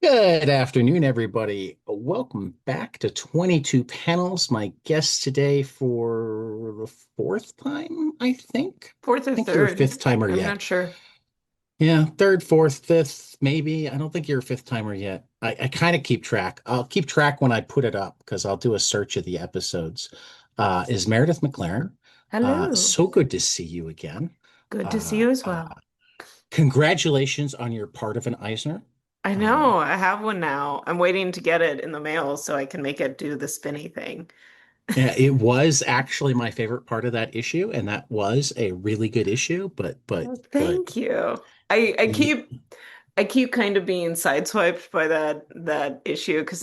Good afternoon, everybody. Welcome back to 22 Panels. My guest today for the fourth time, I think. Fourth I or think you're a third. fifth timer I'm yet. not sure. Yeah, third, fourth, fifth, maybe. I don't think you're a fifth timer yet. I kind of keep track. I'll keep track when I put it up because I'll do a search of the episodes. Is Meredith McClaren. Hello. So good to see you again. Good to see Uh, you as uh, well. Congratulations on your part of an Eisner. I Um, know, I have one now. I'm waiting to get it in the mail so I can make it do the spinny thing. Yeah, it was actually my favorite part of that issue, and that was a really good issue. Oh, But thank you. I y- keep kind of being sideswiped by that issue because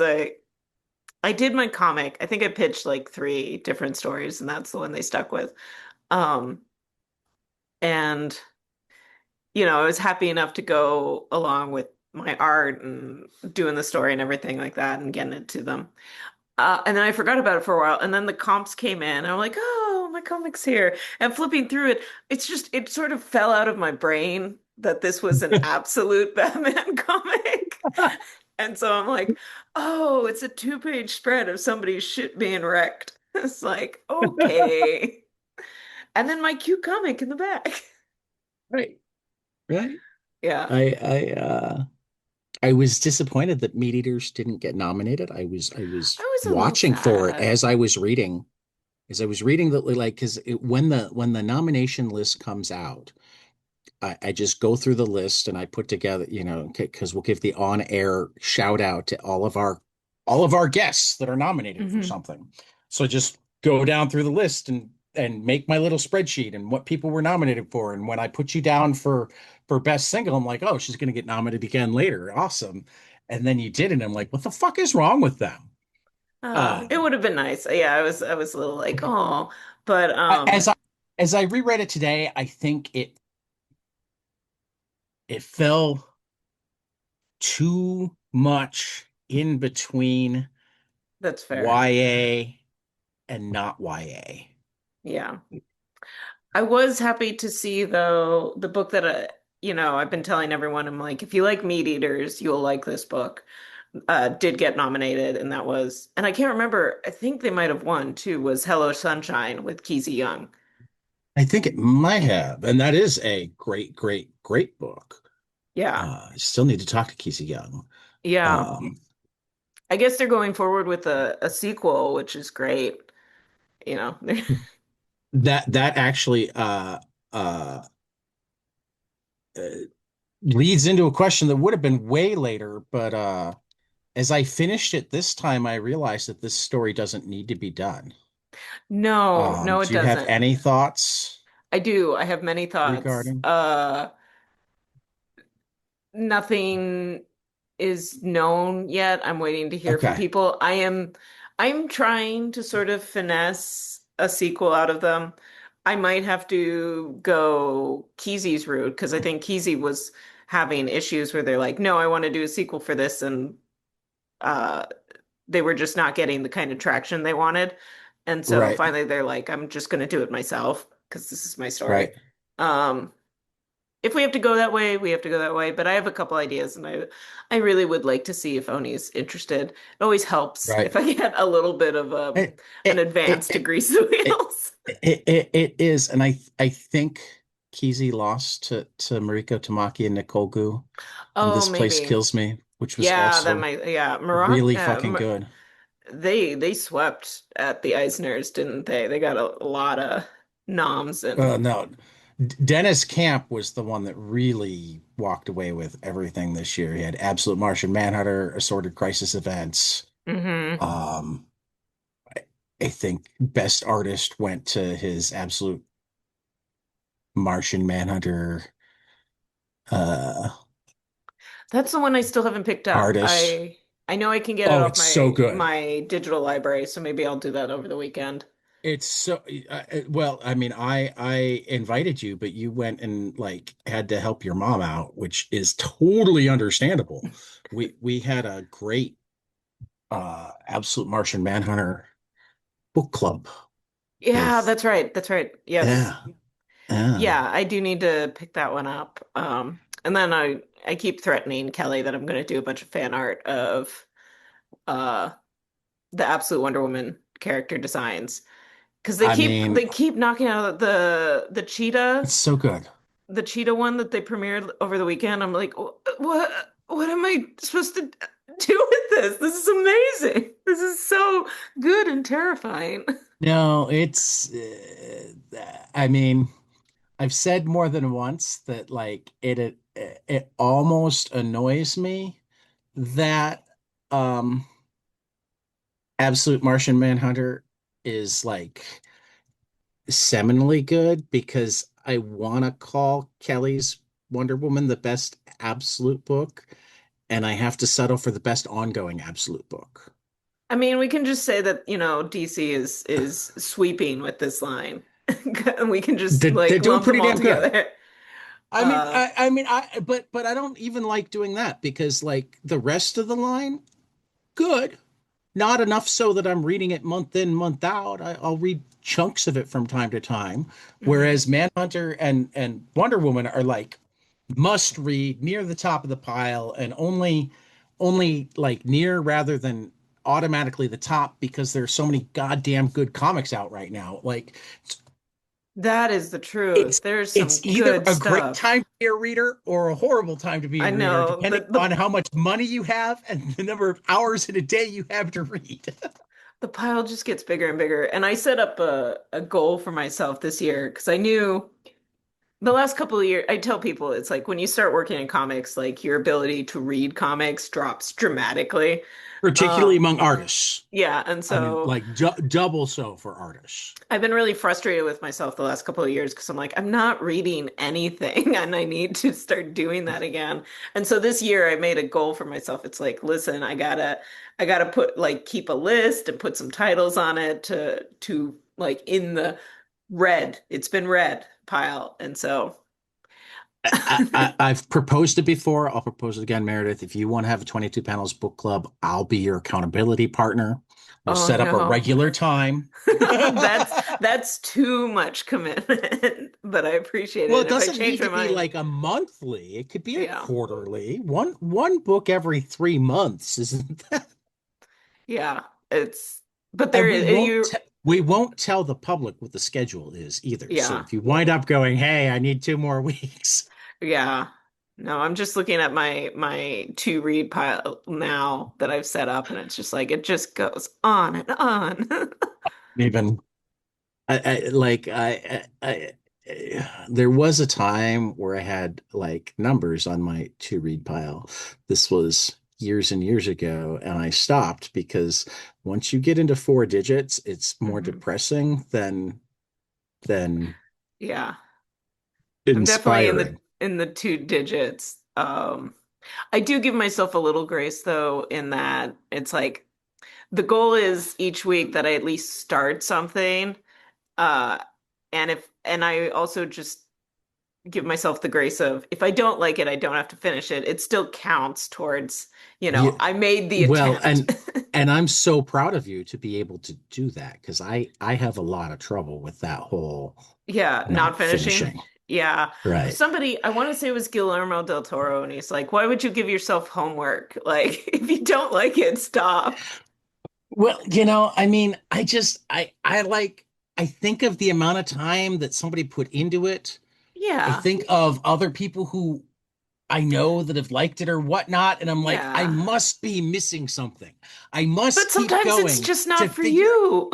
I did my comic. I think I pitched like three different stories, and that's the one they stuck with. Um, and I was happy enough to go along with my art and doing the story and everything like that and getting it to them. And then I forgot about it for a while. And then the comps came in. And I'm like, oh, my comic's here. And flipping through it, it sort of fell out of my brain that this was an absolute Batman comic. And so I'm like, oh, it's a two-page spread of somebody's shit being wrecked. It's like, okay. And then my cute comic in the back. right, right. Yeah. I was disappointed that Meat Eaters didn't get nominated. I was I was a little watching for it sad. as I was reading that like because when the nomination list comes out, I just go through the list and I put together, because we'll give the on-air shout out to all of our guests that are nominated for Hmm. something. So just go down through the list and make my little spreadsheet and what people were nominated for. And when I put you down for best single, I'm like, oh, she's gonna get nominated again later. Awesome. And then you did it. I'm like, what the fuck is wrong with them? It would have been nice. Yeah, I was a little like, oh, but As I reread it today, I think it fell too much in between that's fair. YA and not YA. Yeah. I was happy to see though the book that I've been telling everyone, I'm like, if you like meat eaters, you'll like this book. Did get nominated, and I can't remember, I think they might have won too, was Hello Sunshine with Keezy Young. I think it might have, and that is a great, great, great book. Yeah. I still need to talk to Casey Young. Yeah. Um, I guess they're going forward with a sequel, which is great. You know. that actually uh, uh, leads into a question that would have been way later, but as I finished it this time, I realized that this story doesn't need to be done. No, no, it Do you have doesn't. any thoughts I do. I have many thoughts. regarding? Nothing is known yet. I'm waiting to hear from Okay, people. I'm trying to sort of finesse a sequel out of them. I might have to go Kesey's route because I think Kesey was having issues where they're like, no, I want to do a sequel for this, and uh they were just not getting the kind of traction they wanted. And so right, finally they're like, I'm just gonna do it myself because this is my story. right, Um if we have to go that way, we have to go that way. But I have a couple ideas, and I really would like to see if Oni's interested. It always helps right. if I get a little bit of It, an it, it, advance to it, grease the it, wheels. it is, and I think Kesey lost to Mariko Tamaki and Nicole Gu, and Oh, This Place maybe. Kills Me, which was Yeah, that also might. Yeah, really fucking good. they swept at the Eisners, didn't they? They got a lot of noms and. No, Dennis Camp was the one that really walked away with everything this year. He had Absolute Martian Manhunter, Assorted Crisis Events. Hmm. Um, I, I think Best Artist went to his Absolute Martian Manhunter uh, That's the one I still haven't picked up. artist. I know I can get it Oh, off it's so good. my digital library, so maybe I'll do that over the weekend. It's so well, I mean, I invited you, but you went and like had to help your mom out, which is totally understandable. We had a great Absolute Martian Manhunter book club Yeah, with that's right. That's right. Yes. yeah, yeah. Yeah, I do need to pick that one up. And then I keep threatening Kelly that I'm going to do a bunch of fan art of uh the Absolute Wonder Woman character designs because I mean, they keep knocking out it's so good. the cheetah one that they premiered over the weekend. I'm like, what am I supposed to do with this? This is amazing. This is so good and terrifying. No, it's I mean, I've said more than once that like it almost annoys me that um Absolute Martian Manhunter is like seminally good because I want to call Kelly's Wonder Woman the best absolute book, and I have to settle for the best ongoing absolute book. I mean, we can just say that, DC is sweeping with this line. We can just They're like doing lump them pretty all damn good. together. I mean, Uh, but I don't even like doing that because like the rest of the line, good. Not enough so that I'm reading it month in, month out. I'll read chunks of it from time to time. mhm. Whereas Manhunter and Wonder Woman are like must read near the top of the pile and only like near rather than automatically the top because there's so many goddamn good comics out right now. Like That is the it's truth. There's some it's either good a great stuff. time to be a reader or a horrible time to be a I reader, know depending the on how much money you have and the number of hours in a day you have to read. the pile just gets bigger and bigger. And I set up a goal for myself this year because I knew the last couple of years, I tell people it's like when you start working in comics, like your ability to read comics drops dramatically. Particularly Um, among artists. yeah, and I mean, so like double so for artists. I've been really frustrated with myself the last couple of years because I'm like, I'm not reading anything and I need to start doing that again. And so this year I made a goal for myself. It's like, listen, I gotta put like keep a list and put some titles on it to like in the red. It's been red pile. And so I've proposed it before. I'll propose it again, Meredith. If you want to have a 22 panels book club, I'll be your accountability partner. We'll oh set up a no. regular time. That's too much commitment, but I appreciate Well, it. it And if I doesn't change need my to be mind, like a monthly. It could be a yeah. quarterly. One book every 3 months, isn't that? Yeah. It's but there And is you we won't tell the public what the schedule is either. So yeah. if you wind up going, "Hey, I need 2 more weeks," Yeah. No, I'm just looking at my to read pile now that I've set up and it's just like it just goes on and on. even there was a time where I had like numbers on my to read pile. This was years and years ago, and I stopped because once you get into 4 digits, it's more Mhm. depressing than Yeah. I'm definitely inspiring. in the two digits. I do give myself a little grace though in that it's like the goal is each week that I at least start something. Uh, and I also just give myself the grace of if I don't like it, I don't have to finish it. It still counts towards, Yeah, I made the well, attempt. and I'm so proud of you to be able to do that because I have a lot of trouble with that whole Yeah, not not finishing. finishing. Yeah. Right. Somebody, I want to say it was Guillermo del Toro, and he's like, why would you give yourself homework? Like, if you don't like it, stop. Well, I mean, I think of the amount of time that somebody put into it. I Yeah. think of other people who I know that have liked it or whatnot, and I'm like, I Yeah. must be missing something. I But must keep sometimes it's going just to not for figure. you.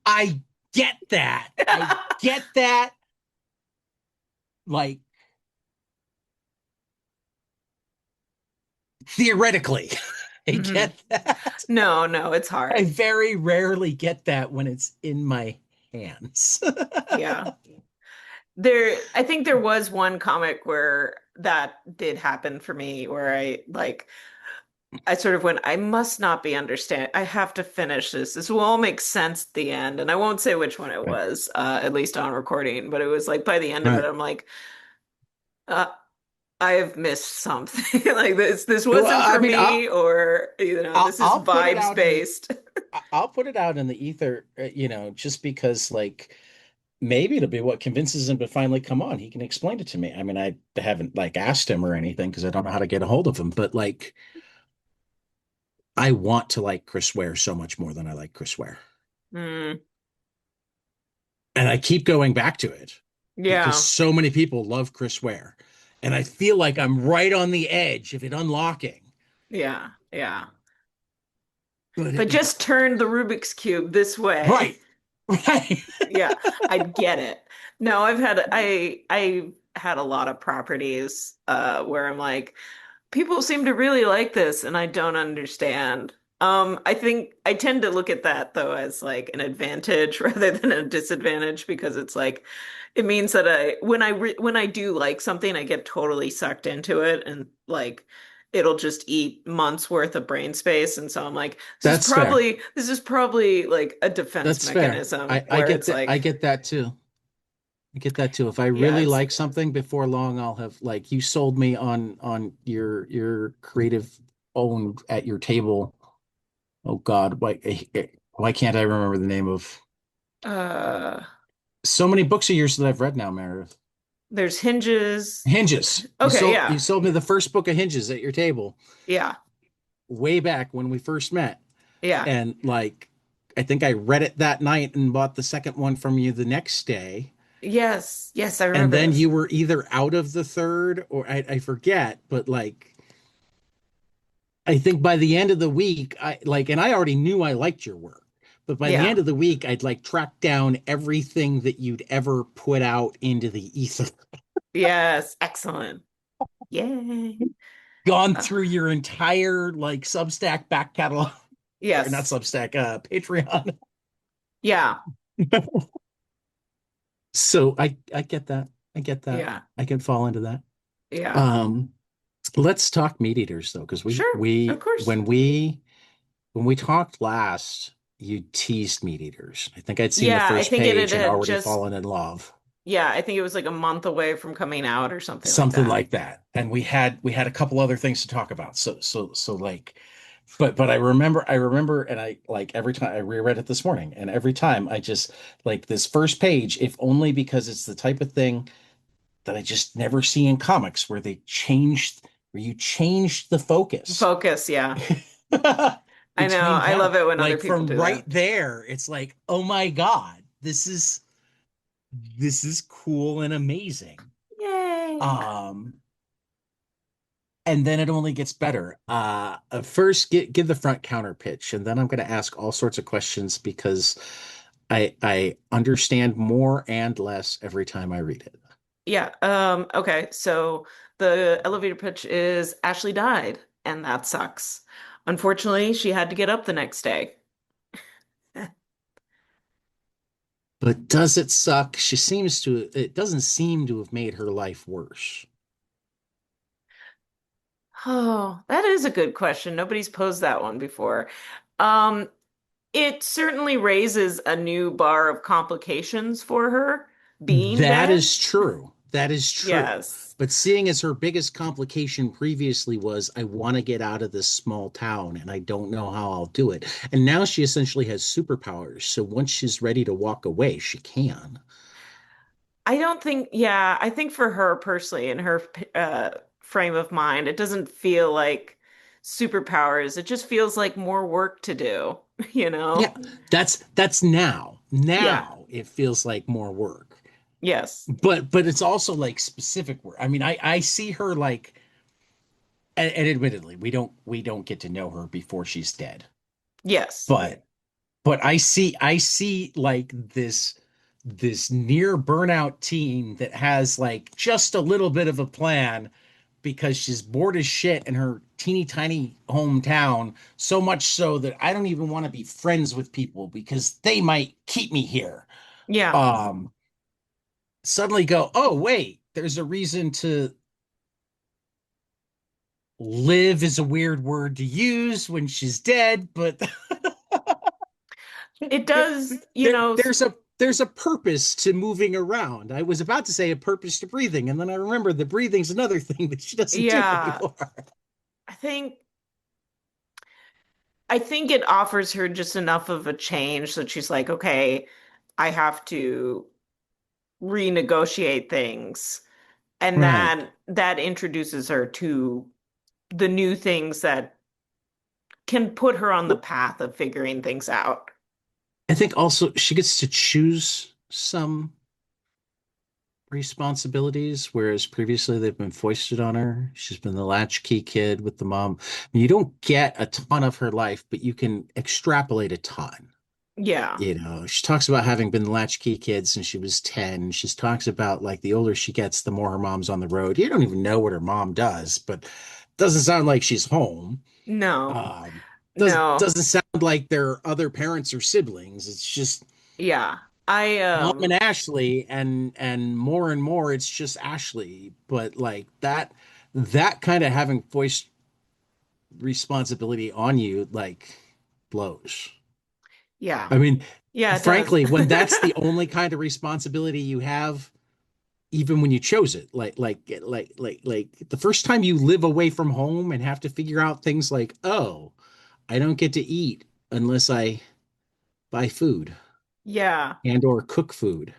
I get that. I get that. Like theoretically, I Mhm. get that. No, no, it's I hard. very rarely get that when it's in my hands. Yeah. I think there was one comic where that did happen for me, where I sort of went, I must not be understand. I have to finish this. This will all make sense at the end. And I won't say which one it Right. was, at least on recording, but it was like by the end of it, Right. I'm like, uh, I have missed something. Like this Well, wasn't I for mean, me, or this is I'll put it vibes out in the based. I'll put it out in the ether, just because like maybe it'll be what convinces him to finally come on. He can explain it to me. I mean, I haven't like asked him or anything because I don't know how to get a hold of him, but like I want to like Chris Ware so much more than I like Chris Ware. Mm, And I keep going back to it because yeah, so many people love Chris Ware. And I feel like I'm right on the edge of it unlocking. yeah, yeah. But If I it never just turned the Rubik's Cube this way, right. Right. yeah, I'd get it. No, I had a lot of properties where I'm like, people seem to really like this and I don't understand. I think I tend to look at that though as like an advantage rather than a disadvantage because it's like it means that when I do like something, I get totally sucked into it and like it'll just eat months worth of brain space. And so I'm like, That's fair. this is probably like a defense That's fair. mechanism I where get it's that. I like, get that too. I get that too. If I yeah, really it's like something before long, I'll have like you sold me on your creative own at your table. Oh God, why can't I remember the name of uh so many books of yours that I've read now, Meredith? there's hinges. Hinges. Okay, You yeah. sold me the first book of Hinges at your table Yeah. way back when we first met. Yeah. And like I think I read it that night and bought the second one from you the next day. Yes. Yes, I And remember then this. you were either out of the third or I forget, but like I think by the end of the week, I like, and I already knew I liked your work, but by the Yeah. end of the week, I'd like tracked down everything that you'd ever put out into the ether, Yes. Excellent. Yay. gone Uh, through your entire like Substack back catalog, or not yes. Substack, Patreon. Yeah. So I get that. I get that. Yeah. I can fall into that. Yeah. Um, let's talk meat eaters though, because Sure. Of course. when we talked last, you teased meat eaters. I think I'd seen the Yeah, I first think it page and had already just, fallen in love. yeah, I think it was like a month away from coming out or something like Something that. like that. And we had a couple other things to talk about. So like but I remember and I like every time I reread it this morning and every time I just like this first page, if only because it's the type of thing that I just never see in comics where you changed the focus. Focus. Yeah. I know. Between I panels. love it when other Like people from do right that. there, it's like, oh my God, this is cool and amazing. Yay. Um, and then it only gets better. First, give the front counter pitch, and then I'm going to ask all sorts of questions because I understand more and less every time I read it. Yeah. Okay. So the elevator pitch is Ashley died, and that sucks. Unfortunately, she had to get up the next day. But does it suck? It doesn't seem to have made her life worse. Oh, that is a good question. Nobody's posed that one before. Um, it certainly raises a new bar of complications for her being That dead. is true. That is true. Yes. But seeing as her biggest complication previously was, I want to get out of this small town and I don't know how I'll do it. And now she essentially has superpowers. So once she's ready to walk away, she can. I don't think, yeah, I think for her personally, in her frame of mind, it doesn't feel like superpowers. It just feels like more work to do, you Yeah, know? that's now. Yeah. Now it feels like more work. Yes. But it's also like specific work. I mean, I see her like and admittedly, we don't get to know her before she's dead. Yes. But I see like this near burnout teen that has like just a little bit of a plan because she's bored as shit in her teeny tiny hometown, so much so that I don't even want to be friends with people because they might keep me here. Yeah. Um, suddenly go, oh wait, there's a reason to live is a weird word to use when she's dead, but It there, does, you know, there's a purpose to moving around. I was about to say a purpose to breathing, and then I remembered that breathing's another thing that she doesn't do yeah. anymore. I think I think it offers her just enough of a change that she's like, okay, I have to. renegotiate things. And Right. that introduces her to the new things that can put her on the Well, path of figuring things out. I think also she gets to choose some responsibilities, whereas previously they've been foisted on her. She's been the latchkey kid with the mom. You don't get a ton of her life, but you can extrapolate a ton. Yeah. You know, she talks about having been the latchkey kid since she was 10. She talks about like the older she gets, the more her mom's on the road. You don't even know what her mom does, but doesn't sound like she's home. No. Um, No. doesn't sound like there are other parents or siblings. It's just Yeah. I Mom and Ashley, and more it's just Ashley. But like that kind of having voice responsibility on you like blows. yeah. I mean, Yeah, it does. frankly, when that's the only kind of responsibility you have, even when you chose it, like the first time you live away from home and have to figure out things like, oh, I don't get to eat unless I buy food Yeah. and or cook food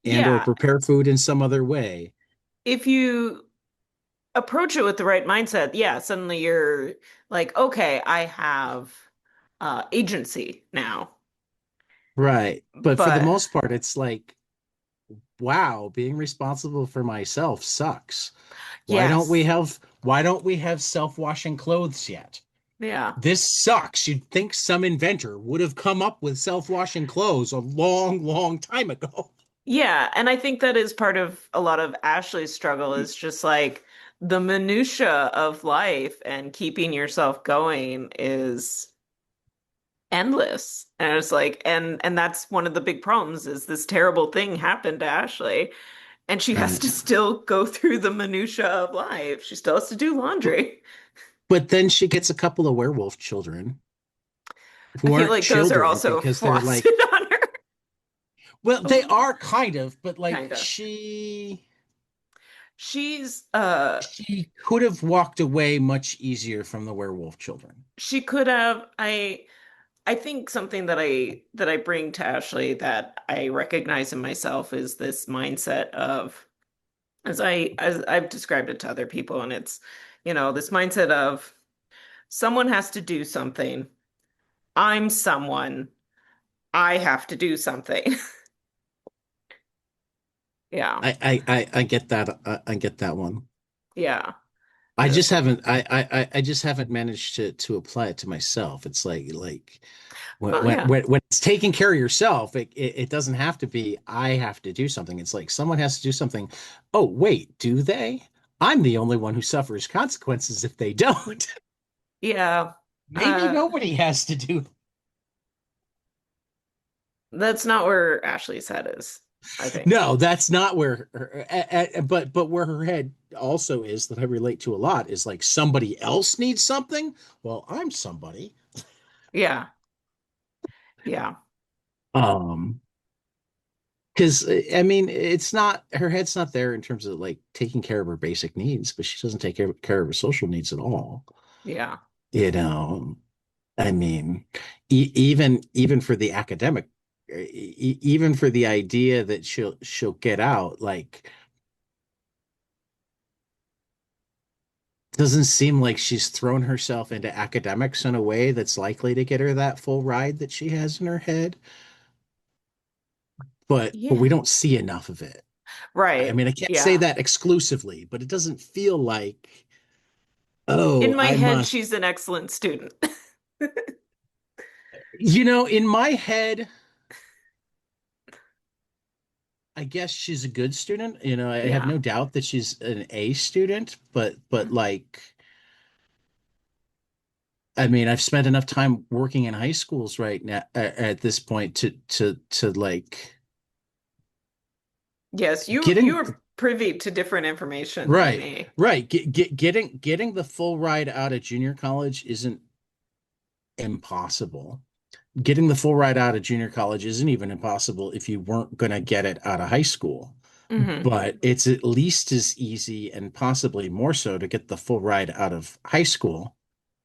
and or Yeah. prepare food in some other way. If you approach it with the right mindset, yeah, suddenly you're like, okay, I have agency now. Right. But for the But most part, it's like, wow, being responsible for myself sucks. yes. Why don't we have self-washing clothes yet? Yeah. This sucks. You'd think some inventor would have come up with self-washing clothes a long, long time ago. Yeah, and I think that is part of a lot of Ashley's struggle is just like the minutia of life and keeping yourself going is endless. And it's like and that's one of the big problems is this terrible thing happened to Ashley and she has Right. to still go through the minutia of life. She still has to do But, laundry. but then she gets a couple of werewolf children I who feel aren't like those are children also because they're foisted like, on her well, a they little, are kind of, but like kind of. She's she could have walked away much easier from the werewolf children. she could have I think something that I bring to Ashley that I recognize in myself is this mindset of as I've described it to other people and it's this mindset of someone has to do something. I'm someone. I have to do something. Yeah. I get that. I get that one. Yeah. I And just it's like, haven't I just haven't managed to apply it to myself. It's like well, yeah. when it's taking care of yourself, it doesn't have to be I have to do something. It's like someone has to do something. Oh, wait, do they? I'm the only one who suffers consequences if they don't. Yeah. Maybe Uh nobody has to do. that's not where Ashley's head is, I think. No, that's not where but where her head also is that I relate to a lot is like somebody else needs something. Well, I'm somebody. Yeah. Yeah. Um Because I mean, it's not her head's not there in terms of like taking care of her basic needs, but she doesn't take care of her social needs at all. Yeah. You know, I mean, even for the academic, even for the idea that she'll get out, like doesn't seem like she's thrown herself into academics in a way that's likely to get her that full ride that she has in her head. But Yeah. we don't see enough of it. I Right. mean, I can't say Yeah. that exclusively, but it doesn't feel like, In oh, my I head, must. she's an excellent student. In my head, I guess she's a good student. I have Yeah. no doubt that she's an A student, but like, I mean, I've spent enough time working in high schools right now at this point to like Yes, you getting are privy to different information than right, me. right, getting the full ride out of junior college isn't impossible. Getting the full ride out of junior college isn't even impossible if you weren't going to get it out of high school. Hmm. But it's at least as easy and possibly more so to get the full ride out of high school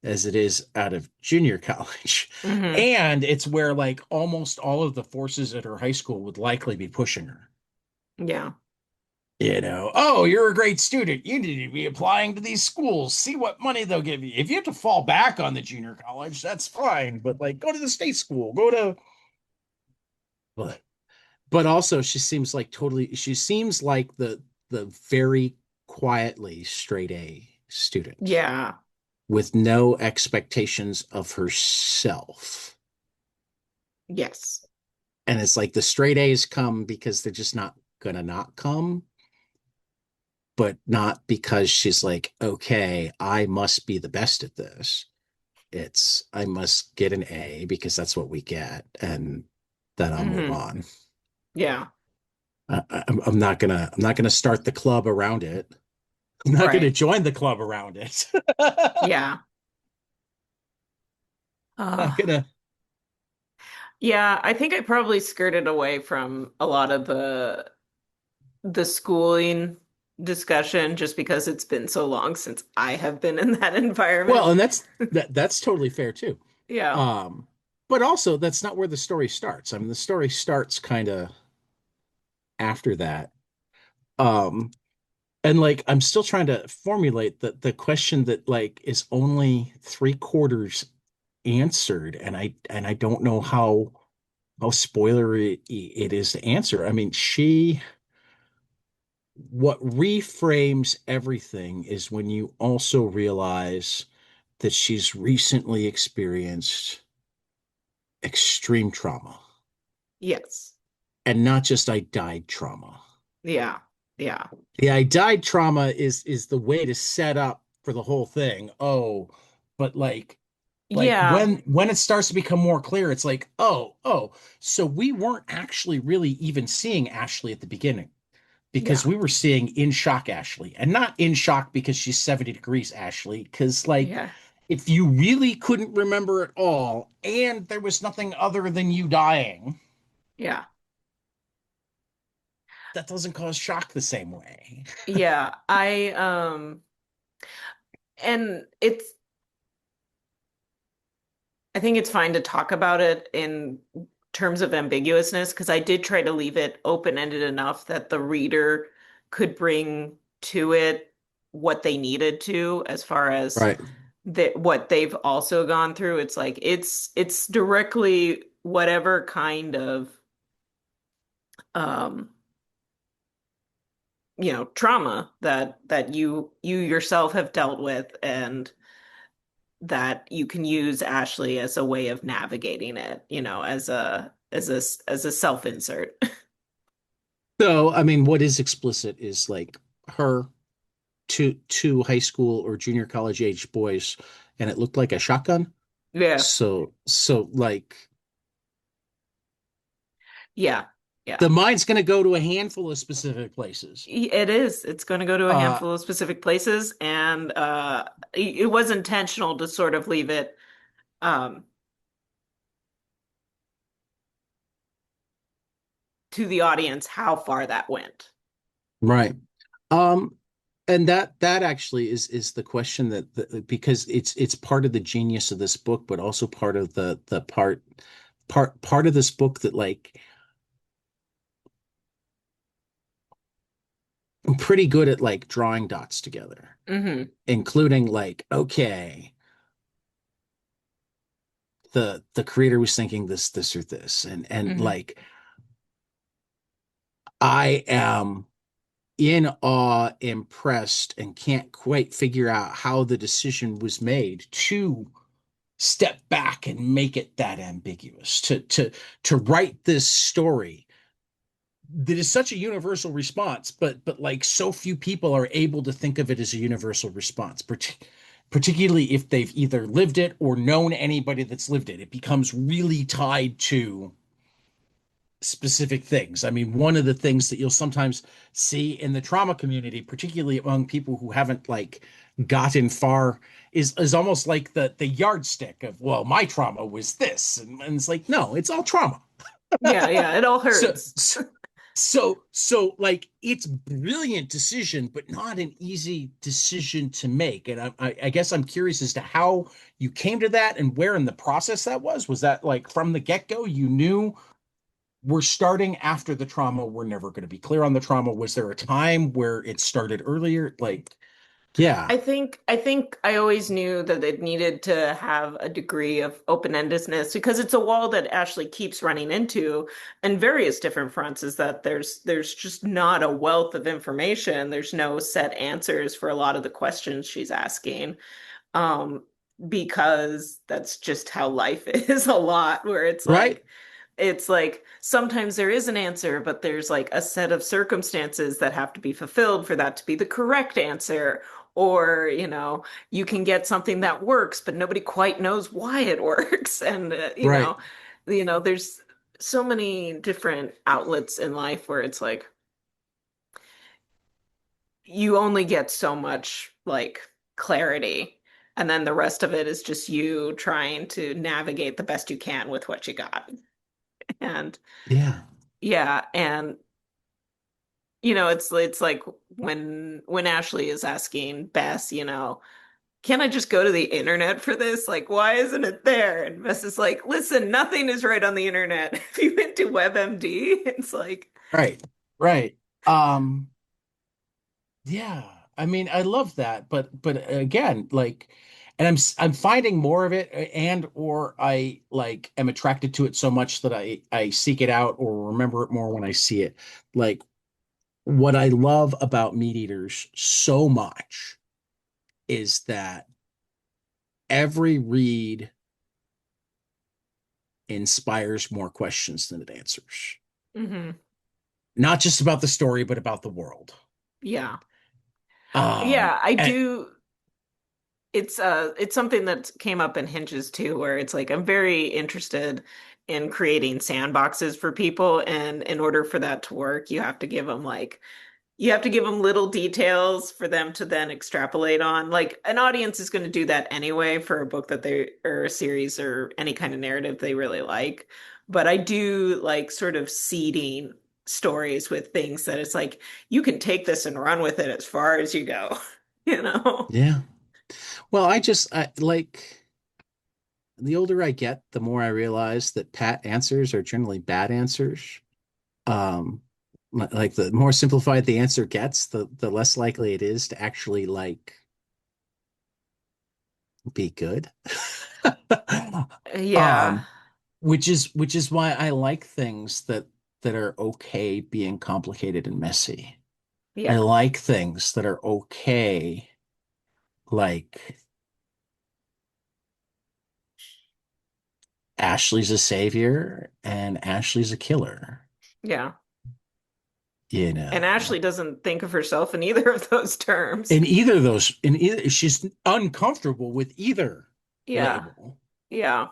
as it is out of junior college. Hmm. And it's where like almost all of the forces at her high school would likely be pushing her. Yeah. Oh, you're a great student. You need to be applying to these schools. See what money they'll give you. If you have to fall back on the junior college, that's fine. But like, go to the state school. Go to. But also, she seems like the very quietly straight A student Yeah. with no expectations of herself. Yes. And it's like the straight A's come because they're just not gonna not come, but not because she's like, okay, I must be the best at this. It's I must get an A because that's what we get, and then I'll move Hmm. on. Yeah. I'm not gonna start the club around it. I'm not gonna Right. join the club around it. Yeah. Not Uh, gonna. yeah, I think I probably skirted away from a lot of the schooling discussion just because it's been so long since I have been in that environment. Well, and that's totally fair too. Yeah. Um, but also that's not where the story starts. I mean, the story starts kind of after that. Um, and like I'm still trying to formulate the question that like is only three quarters answered, and I don't know how spoilery it is to answer. I mean, what reframes everything is when you also realize that she's recently experienced extreme trauma, Yes. and not just I died trauma. Yeah. Yeah. The I died trauma is the way to set up for the whole thing. Oh, but like Yeah. when it starts to become more clear, it's like, oh, so we weren't actually really even seeing Ashley at the beginning because Yeah. we were seeing in shock Ashley, and not in shock because she's 70 degrees Ashley. Because like Yeah. if you really couldn't remember it all and there was nothing other than you dying, Yeah. that doesn't cause shock the same way. Yeah. And I think it's fine to talk about it in terms of ambiguousness because I did try to leave it open-ended enough that the reader could bring to it what they needed to as far as Right. what they've also gone through. It's like it's directly whatever kind of um trauma that you yourself have dealt with and that you can use Ashley as a way of navigating it, as a self-insert. So, I mean, what is explicit is like her two high school or junior college age boys, and it looked like a shotgun. Yeah. So like Yeah. Yeah. the mind's going to go to a handful of specific places. It is. It's going to go to a Uh, handful of specific places, and it was intentional to sort of leave it um, to the audience how far that went. right. Um, and that actually is the question because it's part of the genius of this book, but also part of the part of this book that like I'm pretty good at like drawing dots together, Hmm. including like, okay, the creator was thinking this or this, and Hmm. like I am in awe, impressed, and can't quite figure out how the decision was made to step back and make it that ambiguous, to write this story that is such a universal response, but like so few people are able to think of it as a universal response, particularly if they've either lived it or known anybody that's lived it. It becomes really tied to specific things. I mean, one of the things that you'll sometimes see in the trauma community, particularly among people who haven't like gotten far, is almost like the yardstick of, well, my trauma was this, and it's like, no, it's all trauma. Yeah, yeah, it all So, hurts. so like it's brilliant decision, but not an easy decision to make. And I guess I'm curious as to how you came to that and where in the process that was. Was that like from the get-go you knew we're starting after the trauma. We're never going to be clear on the trauma. Was there a time where it started earlier? Like, yeah, I think I always knew that it needed to have a degree of open-endedness because it's a wall that Ashley keeps running into in various different fronts is that there's just not a wealth of information. There's no set answers for a lot of the questions she's asking. Um, because that's just how life is a lot where right, it's like sometimes there is an answer, but there's like a set of circumstances that have to be fulfilled for that to be the correct answer. Or, you can get something that works, but nobody quite knows why it works. And, right, there's so many different outlets in life where it's like you only get so much like clarity. And then the rest of it is just you trying to navigate the best you can with what you got. And yeah, yeah, and it's like when Ashley is asking Bess, can I just go to the internet for this? Like, why isn't it there? And Bess is like, listen, nothing is right on the internet. If you went to WebMD, it's like, right, right. Um, yeah. I mean, I love that, but again, like, and I'm finding more of it, and or I like am attracted to it so much that I seek it out or remember it more when I see it. Like what I love about Meat Eaters so much is that every read inspires more questions than it answers. hmm Not just about the story, but about the world. yeah. Yeah, I And do. It's something that came up in Hinges too, where it's like I'm very interested in creating sandboxes for people, and in order for that to work, you have to give them little details for them to then extrapolate on. Like an audience is going to do that anyway for a book that they or a series or any kind of narrative they really like. But I do like sort of seeding stories with things that it's like you can take this and run with it as far as you go, you know? yeah. Well, I like the older I get, the more I realize that pat answers are generally bad answers. Um, like the more simplified the answer gets, the less likely it is to actually like be good. Yeah. Um, which is why I like things that are okay being complicated and messy. I Yeah. like things that are okay, like Ashley's a savior and Ashley's a killer, Yeah. you And know. Ashley doesn't think of herself in either of those terms. In either, she's uncomfortable with either Yeah. label. Yeah.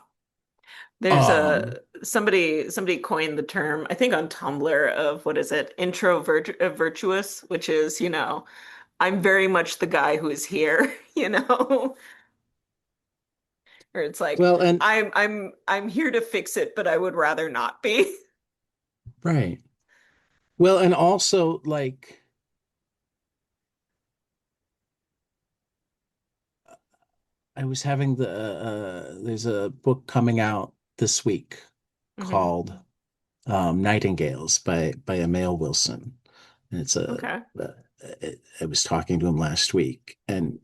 There's Um, a somebody coined the term, I think on Tumblr of what is it? Virtuous, which is, I'm very much the guy who is here, Or it's like well, and I'm here to fix it, but I would rather not be. right. Well, and also like I was having there's a book coming out this week hmm called Nightingales by Emil Wilson. And Okay. I was talking to him last week, and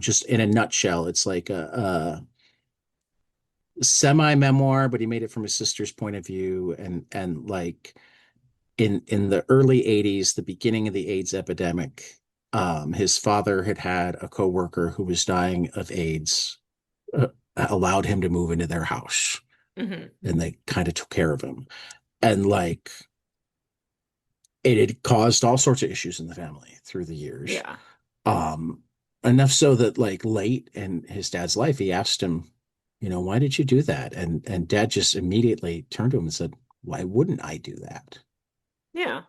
just in a nutshell, it's like a semi-memoir, but he made it from his sister's point of view, and like in the early 80s, the beginning of the AIDS epidemic, his father had had a coworker who was dying of AIDS, allowed him to move into their house, hmm and they kind of took care of him. And like it had caused all sorts of issues in the family through the years. Yeah. Um, enough so that like late in his dad's life, he asked him, why did you do that? And dad just immediately turned to him and said, why wouldn't I do that? Yeah.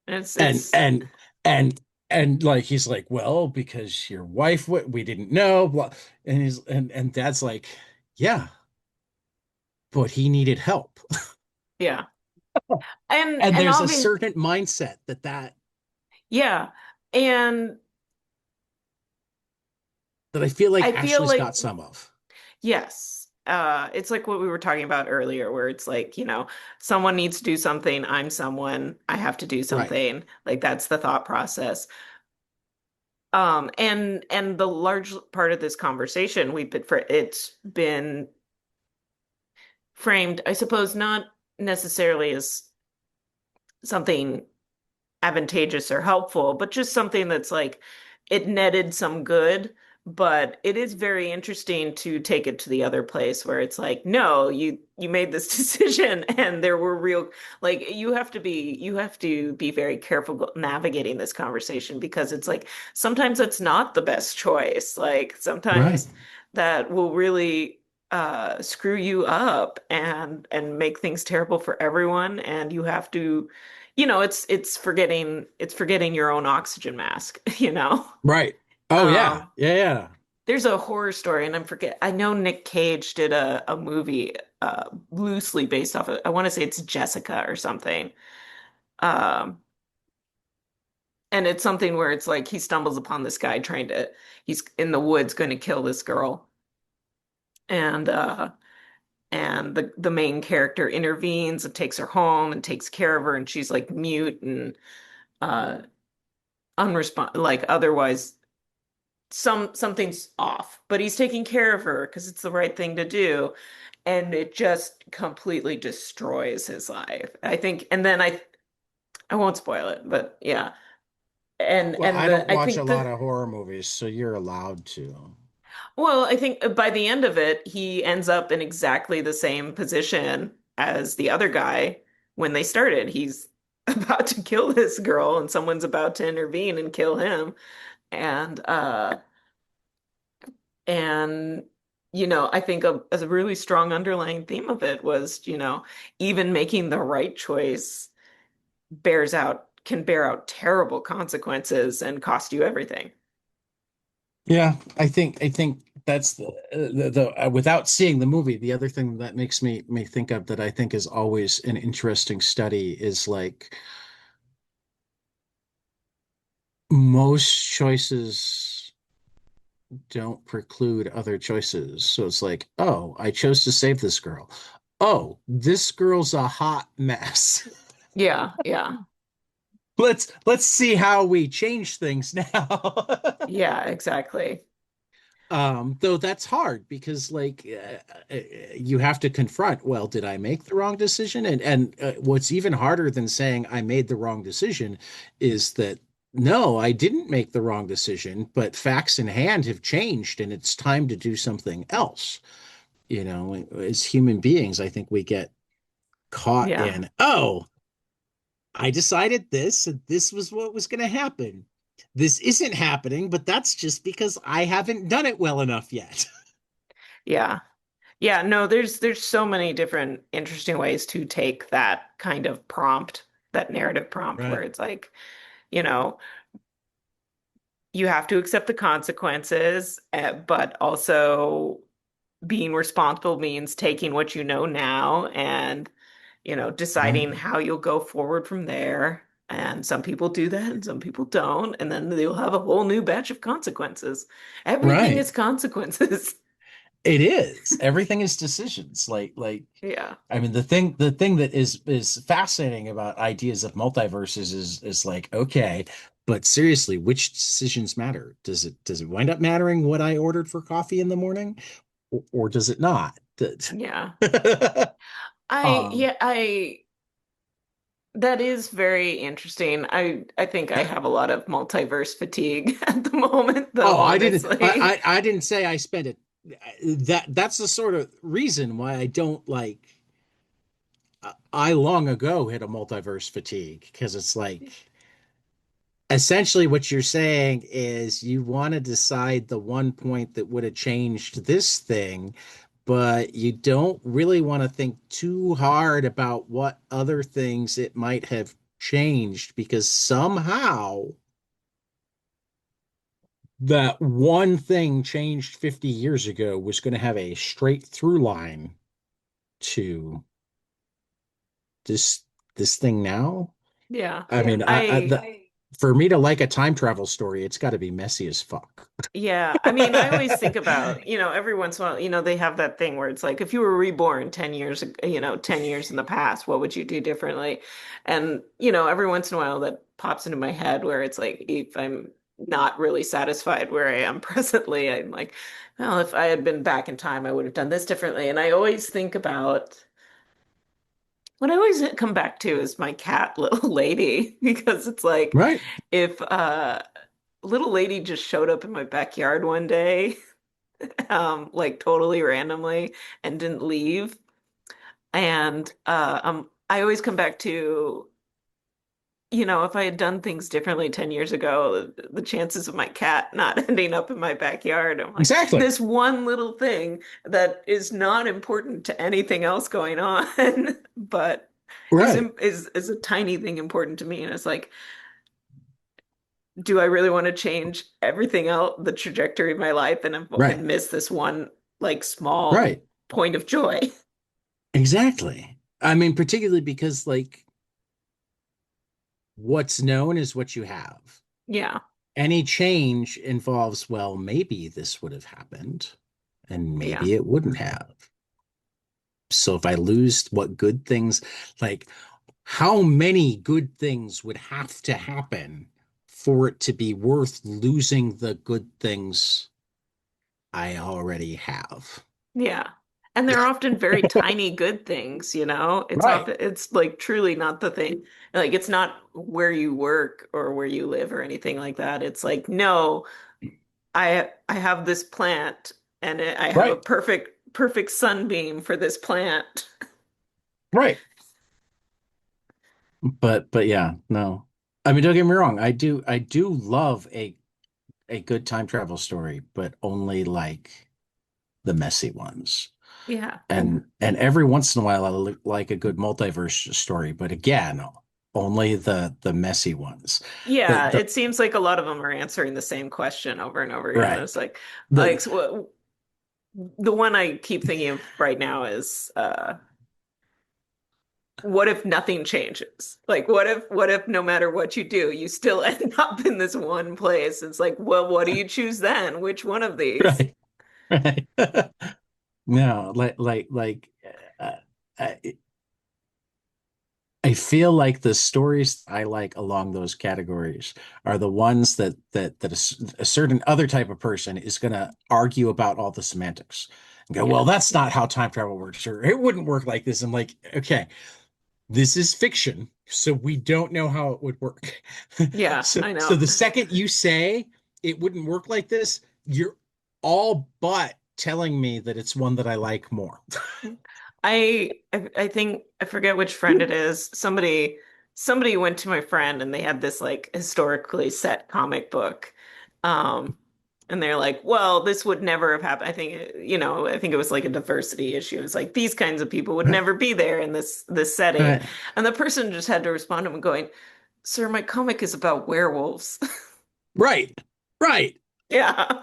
It's And it's and and and like he's like, well, because your wife, we didn't know, blah. And dad's like, yeah, but he needed help. yeah. And And and there's a obvious certain mindset yeah. And that I feel like I feel Ashley's like got some of. yes. it's like what we were talking about earlier, where it's like, someone needs to do something, I'm someone, I have to do Right. something. Like that's the thought process. And the large part of this conversation it's been framed, I suppose, not necessarily as something advantageous or helpful, but just something that's like it netted some good. But it is very interesting to take it to the other place where it's like, no, you made this decision and there were real like you have to be very careful navigating this conversation because it's like sometimes it's not the best choice. Like Right. sometimes that will really screw you up and make things terrible for everyone and you have to it's forgetting your own oxygen mask, you know? Right. Oh yeah. Um, Yeah, yeah. there's a horror story, and I know Nick Cage did a movie loosely based off of, I want to say it's Jessica or something. Um, and it's something where it's like he stumbles upon this guy he's in the woods going to kill this girl. And the main character intervenes and takes her home and takes care of her, and she's like mute and uh like otherwise something's off, but he's taking care of her because it's the right thing to do, and it just completely destroys his life. I think, and then I won't spoil it, but yeah. And Well, and I don't the I watch a think lot the of horror movies, so you're allowed to. well, I think by the end of it, he ends up in exactly the same position as the other guy when they started. He's about to kill this girl, and someone's about to intervene and kill him. And And, I think as a really strong underlying theme of it was, even making the right choice can bear out terrible consequences and cost you everything. Yeah, I think that's without seeing the movie, the other thing that makes me think of that I think is always an interesting study is like most choices don't preclude other choices. So it's like, oh, I chose to save this girl. Oh, this girl's a hot mess. Yeah, yeah, Let's see how we change things now. yeah, exactly. Though that's hard because you have to confront, well, did I make the wrong decision? And what's even harder than saying I made the wrong decision is that no, I didn't make the wrong decision, but facts in hand have changed and it's time to do something else. You know, as human beings, I think we get caught Yeah, in, oh, I decided this and this was what was going to happen. This isn't happening, but that's just because I haven't done it well enough yet. yeah. Yeah, no, there's so many different interesting ways to take that kind of prompt, that narrative prompt where Right. it's like, you know, you have to accept the consequences, but also being responsible means taking what you know now and, Right. deciding how you'll go forward from there. And some people do that and some people don't. And then they'll have a whole new batch of consequences. Everything Right. is consequences. It is. Everything is decisions. Like Yeah. I mean the thing that is fascinating about ideas of multiverses is like, okay, but seriously, which decisions matter? Does it wind up mattering what I ordered for coffee in the morning? Or does it not? Yeah. Um, That is very interesting. I think I have a lot of multiverse fatigue at the moment, though, oh, I didn't. honestly. I didn't say I spent it. That's the sort of reason why I don't like. I long ago hit a multiverse fatigue because it's like essentially what you're saying is you want to decide the one point that would have changed this thing, but you don't really want to think too hard about what other things it might have changed because somehow that one thing changed 50 years ago was going to have a straight through line to this this thing now. Yeah. I mean, I For me to like a time travel story, it's got to be messy as fuck. Yeah, I mean, I always think about, every once in a while, they have that thing where it's like, if you were reborn 10 years, 10 years in the past, what would you do differently? And, every once in a while that pops into my head where it's like, if I'm not really satisfied where I am presently, I'm like, well, if I had been back in time, I would have done this differently. And I always think about, what I always come back to is my cat, little lady, because it's like, Right. if little lady just showed up in my backyard one day, like totally randomly and didn't leave. And I always come back to, if I had done things differently 10 years ago, the chances of my cat not ending up in my backyard, I'm like, Exactly. this one little thing that is not important to anything else going on, but Right. is a tiny thing important to me. And it's like, do I really want to change everything else, the trajectory of my life, Right. and miss this one like small Right. point of joy? Exactly. I mean, particularly because like what's known is what you have. Yeah. Any change involves, well, maybe this would have happened and Yeah. maybe it wouldn't have. So if I lose what good things, like how many good things would have to happen for it to be worth losing the good things I already have? Yeah. And they're often very tiny good things. It's Right. often it's like truly not the thing. Like it's not where you work or where you live or anything like that. It's like, no, I have this plant and I have a Right. perfect sunbeam for this plant. Right. But yeah, no. I mean, don't get me wrong. I do love a good time travel story, but only like the messy ones. Yeah. And every once in a while like a good multiverse story, but again, only the messy ones. The Yeah, the it seems like a lot of them are answering the same question over and over again. right. It's like The so the one I keep thinking of right now is what if nothing changes? Like what if no matter what you do, you still end up in this one place? It's like, well, what do you choose then? Which one of these? right. Right. No, like uh, I, I feel like the stories I like along those categories are the ones that a certain other type of person is going to argue about all the semantics and go, Yeah. well, that's not how time travel works, or it wouldn't work like this. I'm like, okay, this is fiction, so we don't know how it would work. Yeah, So, I so know. the second you say it wouldn't work like this, you're all but telling me that it's one that I like more. I think I forget which friend it is. Somebody went to my friend and they had this like historically set comic book. Um and they're like, "Well, this would never have happened." I think it was like a diversity issue. It's like these kinds of people would Right, never be there in this setting. right, And the person just had to respond to him going, "Sir, my comic is about werewolves." right, right. Yeah.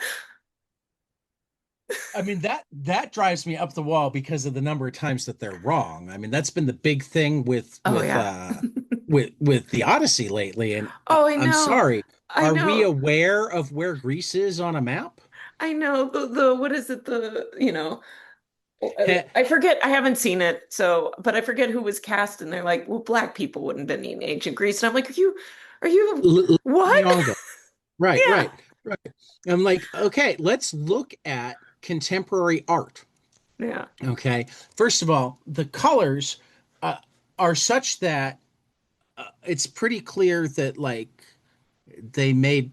I mean that drives me up the wall because of the number of times that they're wrong. I mean that's been the big thing with Oh with yeah. uh with the Odyssey lately. And Oh, I I'm know. sorry, I are we know. aware of where Greece is on a map? I know the what is it Heh, I forget. I haven't seen it, but I forget who was cast, and they're like, "Well, black people wouldn't have been in ancient Greece," and I'm like, "Are you what?" Nyong'o. Right, Yeah, right, right. I'm like, okay, let's look at contemporary art. yeah. Okay, first of all, the colors uh, are such that it's pretty clear that like they made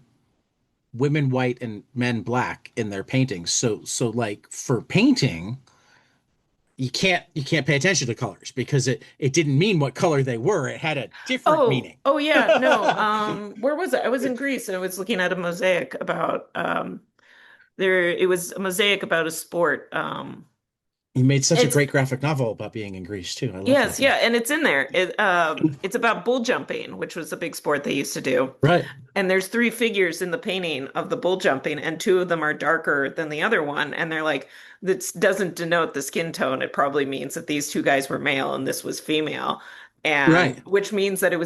women white and men black in their paintings. So like for painting, you can't pay attention to colors because it didn't mean what color they were. It had a different Oh, meaning. oh yeah. No. Where was it? I was in Greece and I was looking at a mosaic about there. It was a mosaic about a sport. He made such a It's great graphic novel about being in Greece too. I love that Yes, yeah, guy. and it's in there. It's about bull jumping, which was a big sport they used to do. Right, And there's three figures in the painting of the bull jumping, and two of them are darker than the other one. And they're like, this doesn't denote the skin tone. It probably means that these two guys were male and this was female, and right, which means that it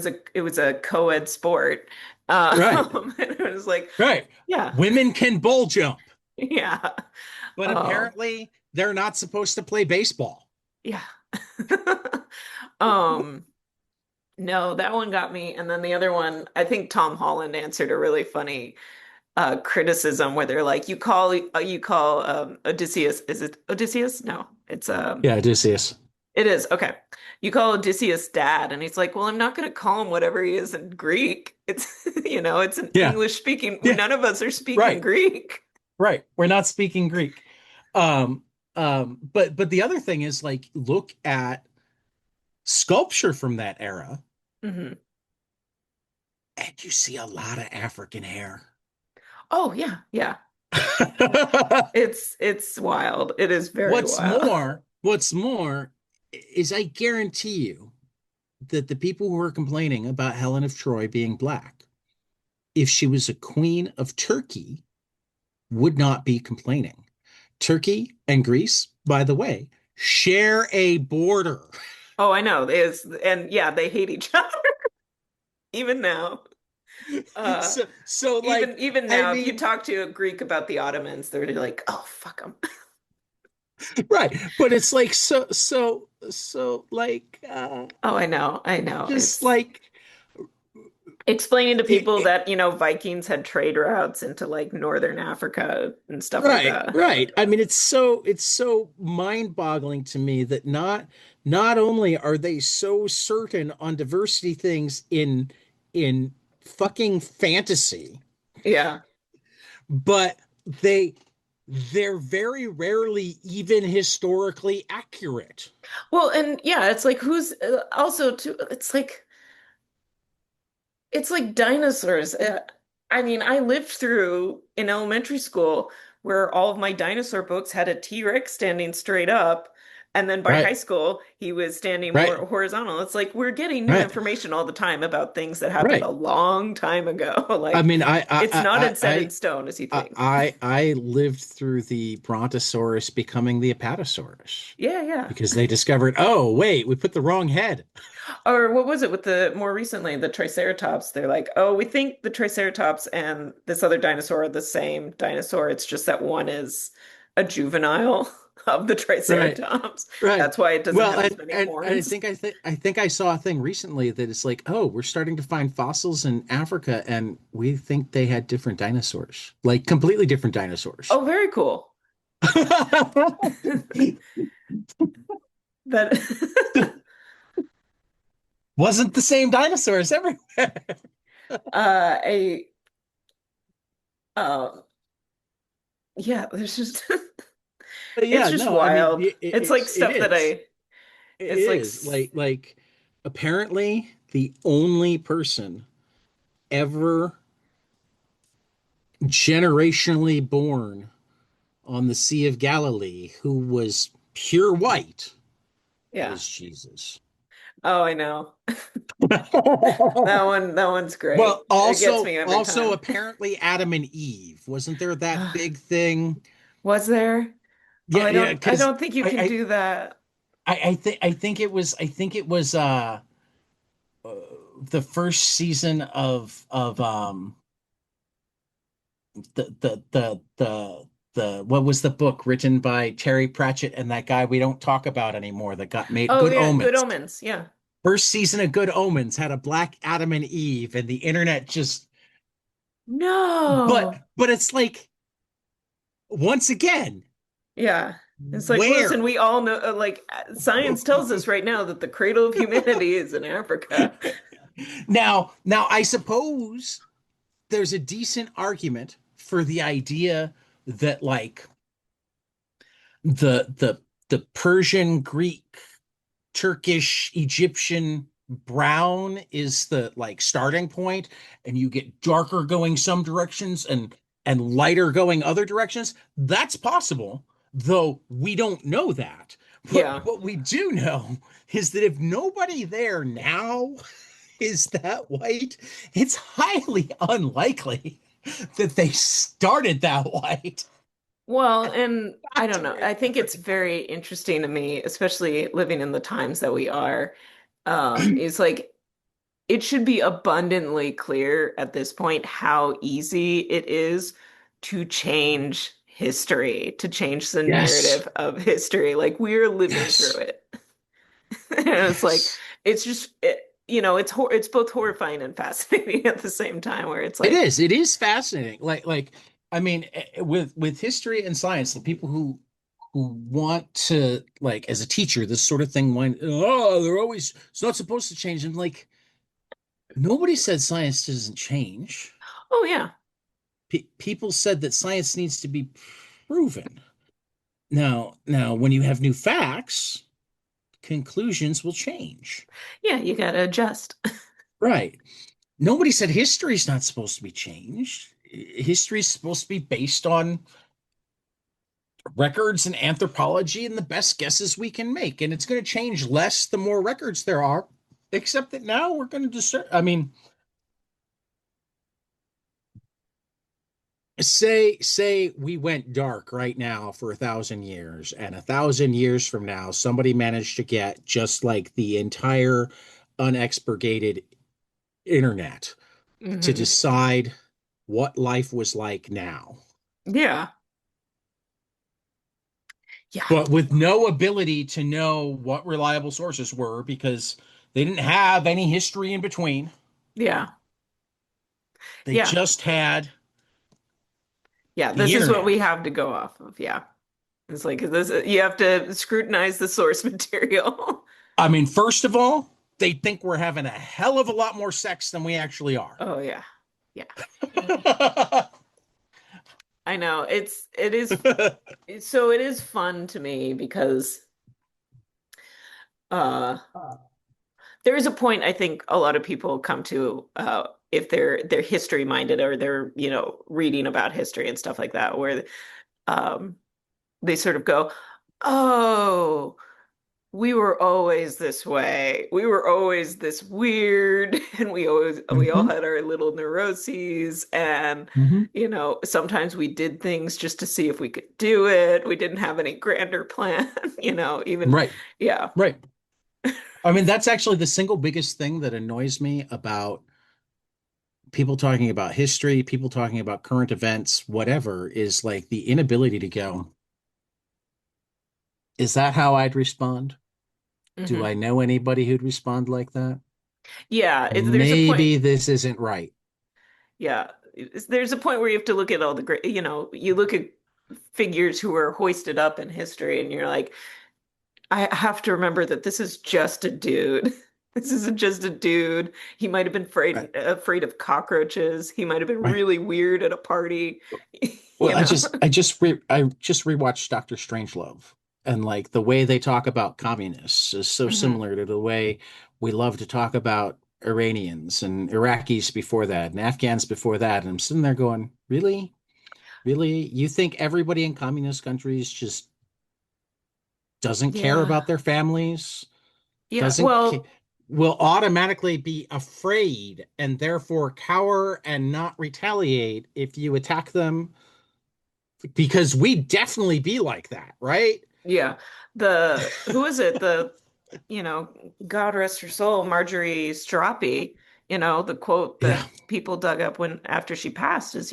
was a co-ed sport. Right. And it was like, Right. yeah, Women can bull jump, yeah. but Um, apparently they're not supposed to play baseball. yeah. Um, no, that one got me. And then the other one, I think Tom Holland answered a really funny criticism where they're like, you call Odysseus, is it Odysseus? No, it's Yeah, Odysseus. it is. Okay. You call Odysseus dad, and he's like, well, I'm not going to call him whatever he is in Greek. It's, it's an Yeah. English speaking, Yeah. none of us are speaking Right. Greek. Right. We're not speaking Greek. Um, but the other thing is like look at sculpture from that era, Hmm. and you see a lot of African hair. Oh, yeah, yeah. It's wild. It is very wild. What's more is I guarantee you that the people who are complaining about Helen of Troy being black, if she was a queen of Turkey, would not be complaining. Turkey and Greece, by the way, share a border. Oh, I know. And yeah, they hate each other even now. Uh, So like, even I now, if you mean, talk to a Greek about the Ottomans, they're like, "Oh, fuck them." right. But it's like, like, Oh, I know. I know. just It's like, explaining to people it, that, Vikings had trade routes into like northern Africa and stuff like right, that. right. I mean, it's so mind-boggling to me that not only are they so certain on diversity things in fucking fantasy, Yeah. but they they're very rarely even historically accurate. Well, and yeah, it's like who's also too, it's like dinosaurs. I mean, I lived through in elementary school where all of my dinosaur books had a T-Rex standing straight up, and then by high Right, school he was standing right, more horizontal. It's like we're getting new right, information all the time about things that happened a right. long time ago. I Like mean, it's not I as set in stone as you think. I lived through the Brontosaurus becoming the Apatosaurus Yeah, yeah. because they discovered, oh, wait, we put the wrong head. Or what was it with the more recently, the Triceratops? They're like, oh, we think the Triceratops and this other dinosaur are the same dinosaur. It's just that one is a juvenile of the Right, Triceratops. right. That's why it doesn't Well, have as and many and I horns. think I saw a thing recently that it's like, oh, we're starting to find fossils in Africa, and we think they had different dinosaurs, like completely different dinosaurs. Oh, very cool. That Wasn't the same dinosaurs everywhere. a uh yeah, there's just But it's yeah, just no, I mean wild. It's like it stuff that is. I It it's like is like apparently the only person ever generationally born on the Sea of Galilee who was pure white yeah. was Jesus. Oh, I know. That one's great. Well, It gets me every also time. apparently Adam and Eve. Wasn't there that big thing? Was there? Oh, Yeah, I yeah, don't I because don't think you can I do that. I think it was the first season of the what was the book written by Terry Pratchett and that guy we don't talk about anymore that got made Oh Good yeah, Good Omens. Omens. Yeah. First season of Good Omens had a black Adam and Eve and the internet just No. but it's like once again, Yeah. It's like, where? listen, we all know science tells us right now that the cradle of humanity is in Africa. Now I suppose there's a decent argument for the idea that like the Persian, Greek, Turkish, Egyptian brown is the like starting point, and you get darker going some directions and lighter going other directions. That's possible, though we don't know that. But Yeah. what we do know is that if nobody there now is that white, it's highly unlikely that they started that white. Well, and I Got don't to know. where I they think it's very interesting to me, especially living in the times that we are. Is like it should be abundantly clear at this point how easy it is to change history, to change the Yes. narrative of history. Like we're living through Yes. it. And it's like Yes. it's just it's both horrifying and fascinating at the same time where it's It like, is. It is fascinating. I mean, with history and science, the people who want to, like, as a teacher, this sort of thing, when they're always, it's not supposed to change. And like, nobody said science doesn't change. oh yeah, People said that science needs to be proven. Now, when you have new facts, conclusions will change. yeah, you gotta adjust. Right. Nobody said history's not supposed to be changed. History's supposed to be based on records and anthropology and the best guesses we can make. And it's going to change less the more records there are, except that now we're going to discern. I mean, say we went dark right now for 1,000 years, and 1,000 years from now, somebody managed to get just like the entire unexpurgated internet to Hmm. decide what life was like now, Yeah. Yeah. but with no ability to know what reliable sources were because they didn't have any history in between. Yeah. They Yeah. just had Yeah. the This is what we internet. have to go off of. Yeah. It's like this, you have to scrutinize the source material. I mean, first of all, they think we're having a hell of a lot more sex than we actually are. Oh yeah. Yeah. I know. So it is fun to me because uh there is a point I think a lot of people come to if they're history minded or they're, reading about history and stuff like that, where um they sort of go, "Oh, we were always this way. We were always this weird, and we all Mhm, had our little neuroses, and mhm. sometimes we did things just to see if we could do it. We didn't have any grander plan, even Right, yeah. right. I mean, that's actually the single biggest thing that annoys me about people talking about history, people talking about current events, whatever, is like the inability to go, is that how I'd respond? Do Hmm. I know anybody who'd respond like that? Yeah, there's a point. Maybe this isn't right. Yeah, there's a point where you have to look at all the great, you look at figures who are hoisted up in history, and you're like, I have to remember that this is just a dude. This isn't just a dude. He might have been Right. afraid of cockroaches. He might have been Right. really weird at a party, Well, you know. I just rewatched Doctor Strangelove, and like the way they talk about communists is so Hmm. similar to the way we love to talk about Iranians and Iraqis before that and Afghans before that. And I'm sitting there going, really? Really? You think everybody in communist countries just doesn't care Yeah. about their families? Yeah. Doesn't ca- Well, Will automatically be afraid and therefore cower and not retaliate if you attack them, because we definitely be like that, right? yeah. Who is it? You know, God rest her soul, Marjorie Strappi, the quote Yeah. that people dug up when after she passed is,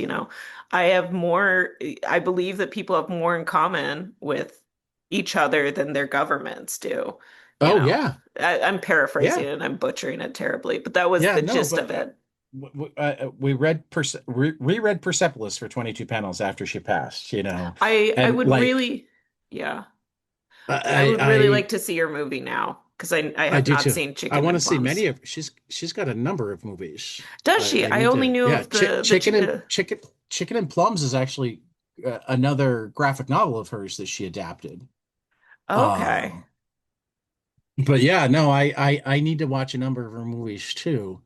I have more, I believe that people have more in common with each other than their governments do. You Oh know, yeah. I'm paraphrasing Yeah. it and I'm butchering it terribly, but that was Yeah. the No, gist but of it. we reread Persepolis for 22 panels after she passed, I and would like really, yeah, I I would really like I to see her movie now because I I have do not too. seen I Chicken want to and see Plums. many of she's got a number of movies. Does she? I I need only to, knew yeah, of the Chicken and Plums is actually another graphic novel of hers that she adapted. okay. Um, but yeah, no, I need to watch a number of her movies too.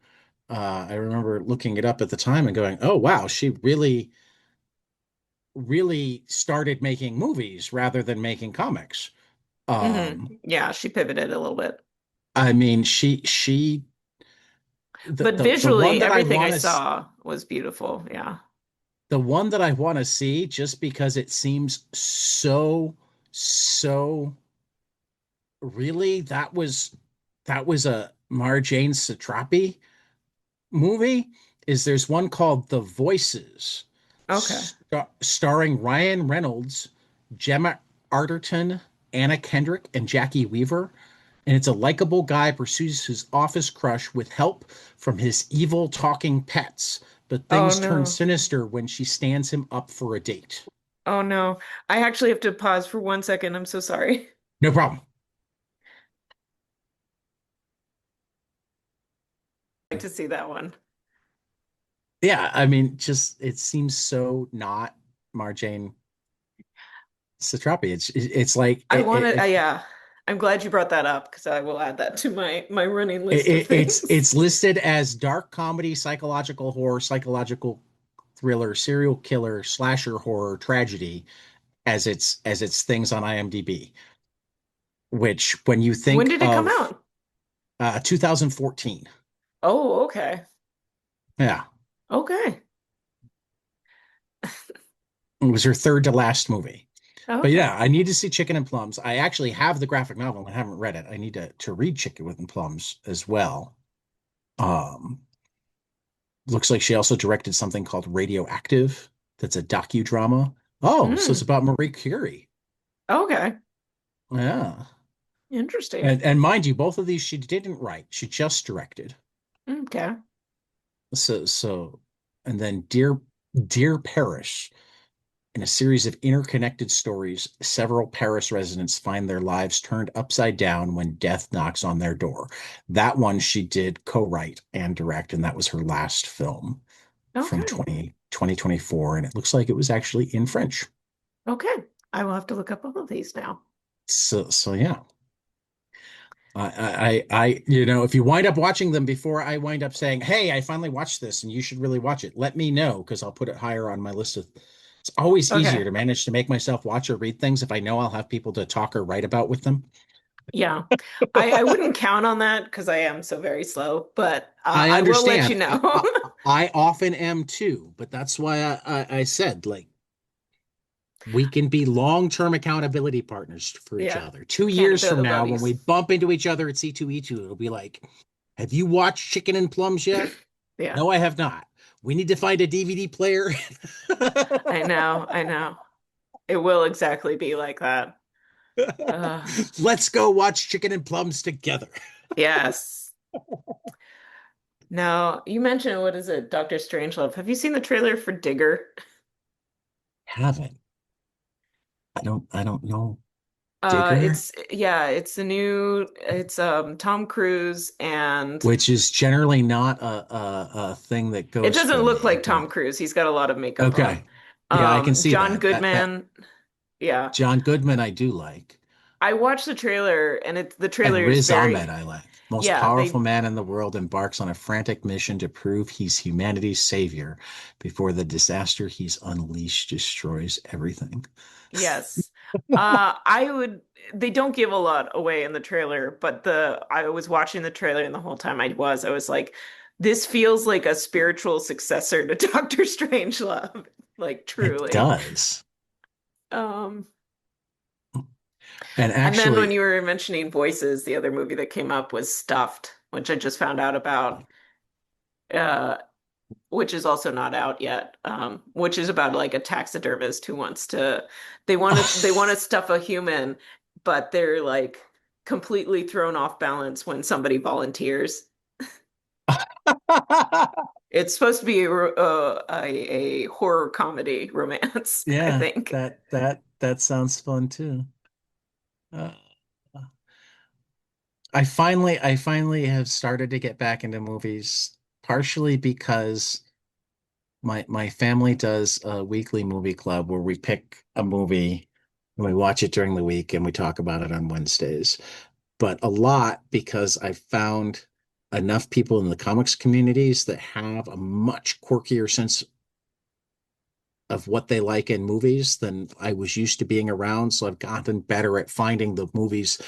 I remember looking it up at the time and going, "Oh wow, she really started making movies rather than making comics." Yeah, she pivoted a little bit. I mean, she But the one visually, that I everything I want to saw was beautiful. Yeah. the one that I want to see, just because it seems so really, that was a Mara Jane Satrapi. movie is there's one called The Voices, Okay. starring Ryan Reynolds, Gemma Arterton, Anna Kendrick, and Jackie Weaver. And it's a likable guy pursues his office crush with help from his evil talking pets, but Oh things turn no. sinister when she stands him up for a date. Oh no. I actually have to pause for 1 second. I'm so sorry. No problem. I'd like to see that one. Yeah, I mean, just it seems so not Marjane Satrapi. It's like I want to, yeah. I'm glad you brought that up because I will add that to my running list of things. it's listed as dark comedy, psychological horror, psychological thriller, serial killer, slasher horror, tragedy as its things on IMDb. Which, when you When think did it come of out? 2014, Oh, okay. yeah, Okay. it was her third to last movie. But Okay. yeah, I need to see Chicken and Plums. I actually have the graphic novel and haven't read it. I need to read Chicken with and Plums as well. Um, Looks like she also directed something called Radioactive. That's a docudrama. Oh, so it's Mm. about Marie Curie. Okay. Yeah. Interesting. And mind you, both of these she didn't write. She just directed. Okay. So and then Dear Paris. In a series of interconnected stories, several Paris residents find their lives turned upside down when death knocks on their door. That one she did co-write and direct, and that was her last film from Okay. 2024. And it looks like it was actually in French. Okay. I will have to look up all of these now. So yeah. If you wind up watching them before I wind up saying, "Hey, I finally watched this, and you should really watch it," let me know because I'll put it higher on my list of. It's always easier Okay. to manage to make myself watch or read things if I know I'll have people to talk or write about with them. Yeah. I wouldn't count on that because I am so very slow, but I I will let you understand. know. I often am too, but that's why I said like we can be long-term accountability partners for each Yeah. other. 2 years from Accountability now, when we buddies. bump into each other at C2E2, it'll be like, "Have you watched Chicken and Plums yet?" Yeah. No, I have not. We need to find a DVD player. I know. I know. It will exactly be like that. Uh, Let's go watch Chicken and Plums together. yes. Now, you mentioned, what is it, Doctor Strangelove. Have you seen the trailer for Digger? Haven't. I don't know. Digger, It's the new, it's Tom Cruise, and which is generally not a thing that it goes doesn't for look me, like but Tom Cruise. He's got a lot of makeup on. okay. Yeah, I can see John that. Goodman. Yeah. John Goodman, I do like. I watched the trailer, and the And trailer is Riz Ahmed, very, I like. Most yeah, powerful man in the world embarks on a frantic mission to prove he's humanity's savior before the disaster he's unleashed destroys everything. yes. I would, they don't give a lot away in the trailer, but I was watching the trailer, and the whole time I was like, this feels like a spiritual successor to Doctor Strangelove, like It truly. does. Um, And and then when actually, you were mentioning Voices, the other movie that came up was Stuffed, which I just found out about, uh, which is also not out yet, which is about like a taxidermist who wants to, they want to stuff a human, but they're like completely thrown off balance when somebody volunteers. It's supposed to be a horror comedy romance, I yeah, think. that sounds fun too. Uh, I finally have started to get back into movies, partially because my family does a weekly movie club where we pick a movie and we watch it during the week and we talk about it on Wednesdays. But a lot because I found enough people in the comics communities that have a much quirkier sense of what they like in movies than I was used to being around. So I've gotten better at finding the movies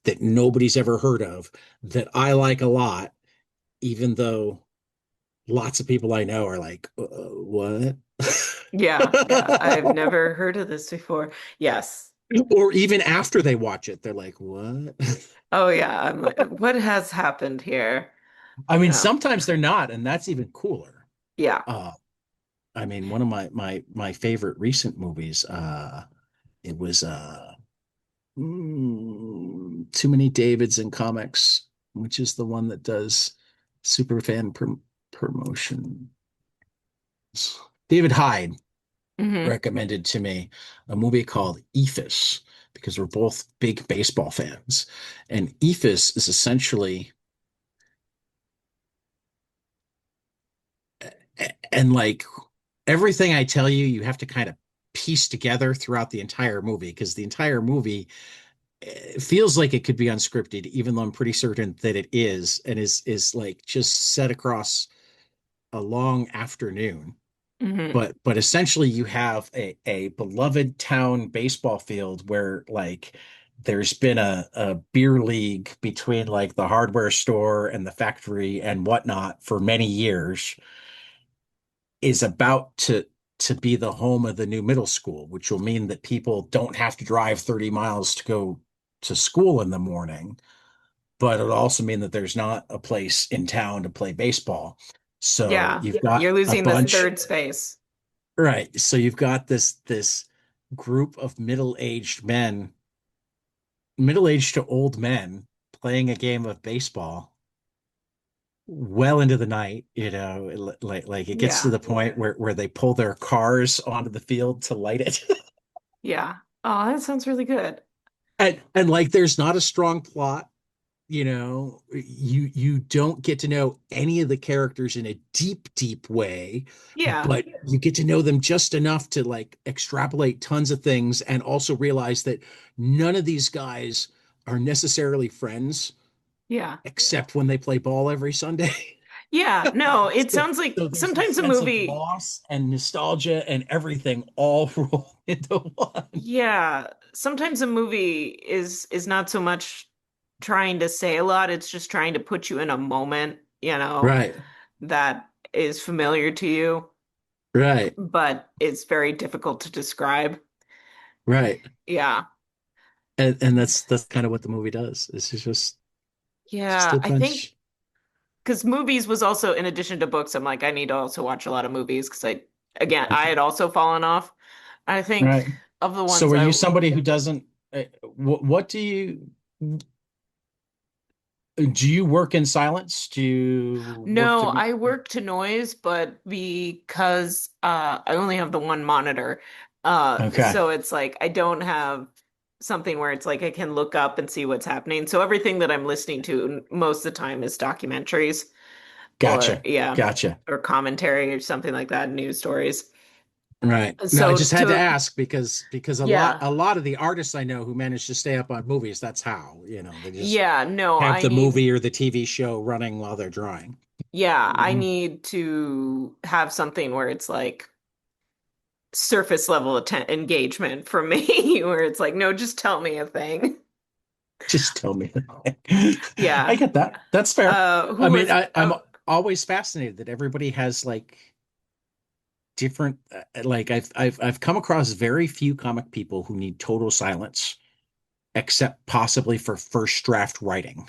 that nobody's ever heard of that I like a lot, even though lots of people I know are like, what? Yeah, yeah. I've never heard of this before. Yes. Or even after they watch it, they're like, what? Oh yeah. I'm like, what has happened here? I mean, Yeah. sometimes they're not, and that's even cooler. Yeah. Uh, I mean, one of my favorite recent movies, it was Too Many Davids in Comics, which is the one that does superfan promotion. David Hyde Hmm. recommended to me a movie called Ephus because we're both big baseball fans. And Ephus is essentially, and like everything I tell you, you have to kind of piece together throughout the entire movie because the entire movie feels like it could be unscripted, even though I'm pretty certain that it is, and is like just set across a long afternoon. Hmm. But essentially you have a beloved town baseball field where like there's been a beer league between like the hardware store and the factory and whatnot for many years is about to be the home of the new middle school, which will mean that people don't have to drive 30 miles to go to school in the morning, but it'll also mean that there's not a place in town to play baseball. So Yeah. you've got You're a losing the bunch. third space. Right. So you've got this group of middle-aged men, middle-aged to old men playing a game of baseball well into the night, like it gets to Yeah. the point where they pull their cars onto the field to light it. Yeah. Oh, that sounds really good. And like there's not a strong plot, you don't get to know any of the characters in a deep way, Yeah. but you get to know them just enough to like extrapolate tons of things and also realize that none of these guys are necessarily friends Yeah. except when they play ball every Sunday. Yeah. No, it so, sounds like so there's this sometimes a sense of movie, loss and nostalgia and everything all rolled into one. yeah, sometimes a movie is not so much trying to say a lot, it's just trying to put you in a moment, Right, that is familiar to you, right, but it's very difficult to describe. right. Yeah. And that's kind of what the movie does. It's just Yeah, a I think bunch. because movies was also in addition to books, I'm like, I need to also watch a lot of movies because again, I had also fallen off. I think Right. of the So ones are you somebody who doesn't, what do you work in silence? Do you work to no, be, I work to noise, but because I only have the one monitor, okay, so it's like I don't have something where it's like I can look up and see what's happening. So everything that I'm listening to most of the time is documentaries or gotcha, yeah, gotcha. or commentary or something like that, news stories. Right. No, I So just had to to ask because a lot yeah, a lot of the artists I know who manage to stay up on movies, that's how, they just yeah, no, have the movie or the TV show running while they're drawing. I Mhm. need to have something where it's like surface level engagement from me where it's like, no, just tell me a thing. Just tell me. I Yeah. get that. That's fair. I Who mean, was I'm always fascinated that everybody has like different like I've come across very few comic people who need total silence except possibly for first draft writing.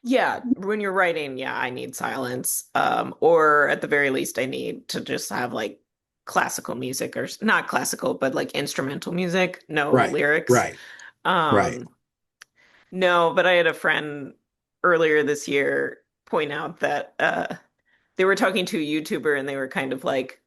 yeah, when you're writing, yeah, I need silence. Or at the very least I need to just have like classical music or not classical, but like instrumental music, no Right, lyrics. right, right. Um, no, but I had a friend earlier this year point out that they were talking to a YouTuber and they were kind of like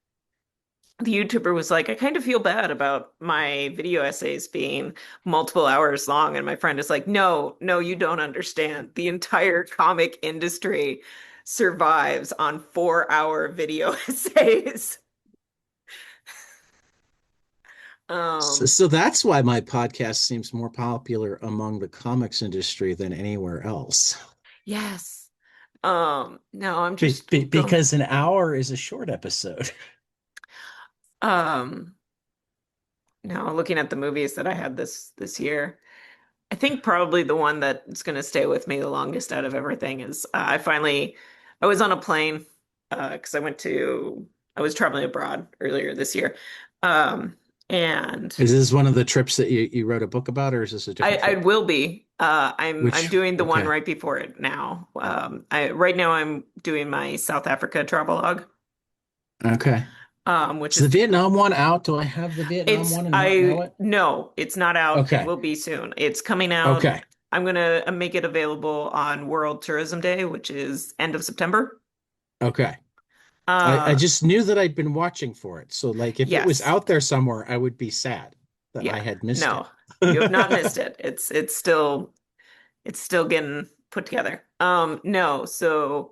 the YouTuber was like, I kind of feel bad about my video essays being multiple hours long. And my friend is like, no, no, you don't understand. The entire comic industry survives on 4-hour video essays. So, Um, so that's why my podcast seems more popular among the comics industry than anywhere else. yes. No, I'm Be, just be, going, because an hour is a short episode. um, no, looking at the movies that I had this year. I think probably the one that's going to stay with me the longest out of everything is I was on a plane because I was traveling abroad earlier this year. Um, And Is this one of the trips that you wrote a book about, or is this a different I trip? will be. I'm Which, doing the one okay. right before it now. Right now I'm doing my South Africa travelogue, Okay. which Is the is Vietnam one out? Do I have the Vietnam it's one and not know I it? no, it's not out. It Okay. will be soon. It's coming out. Okay. I'm gonna make it available on World Tourism Day, which is end of September. Okay. I Uh, just knew that I'd been watching for it. So like if it was yes. out there somewhere, I would be sad that I Yeah. had missed it. No, you have not missed it. It's still getting put together. No, so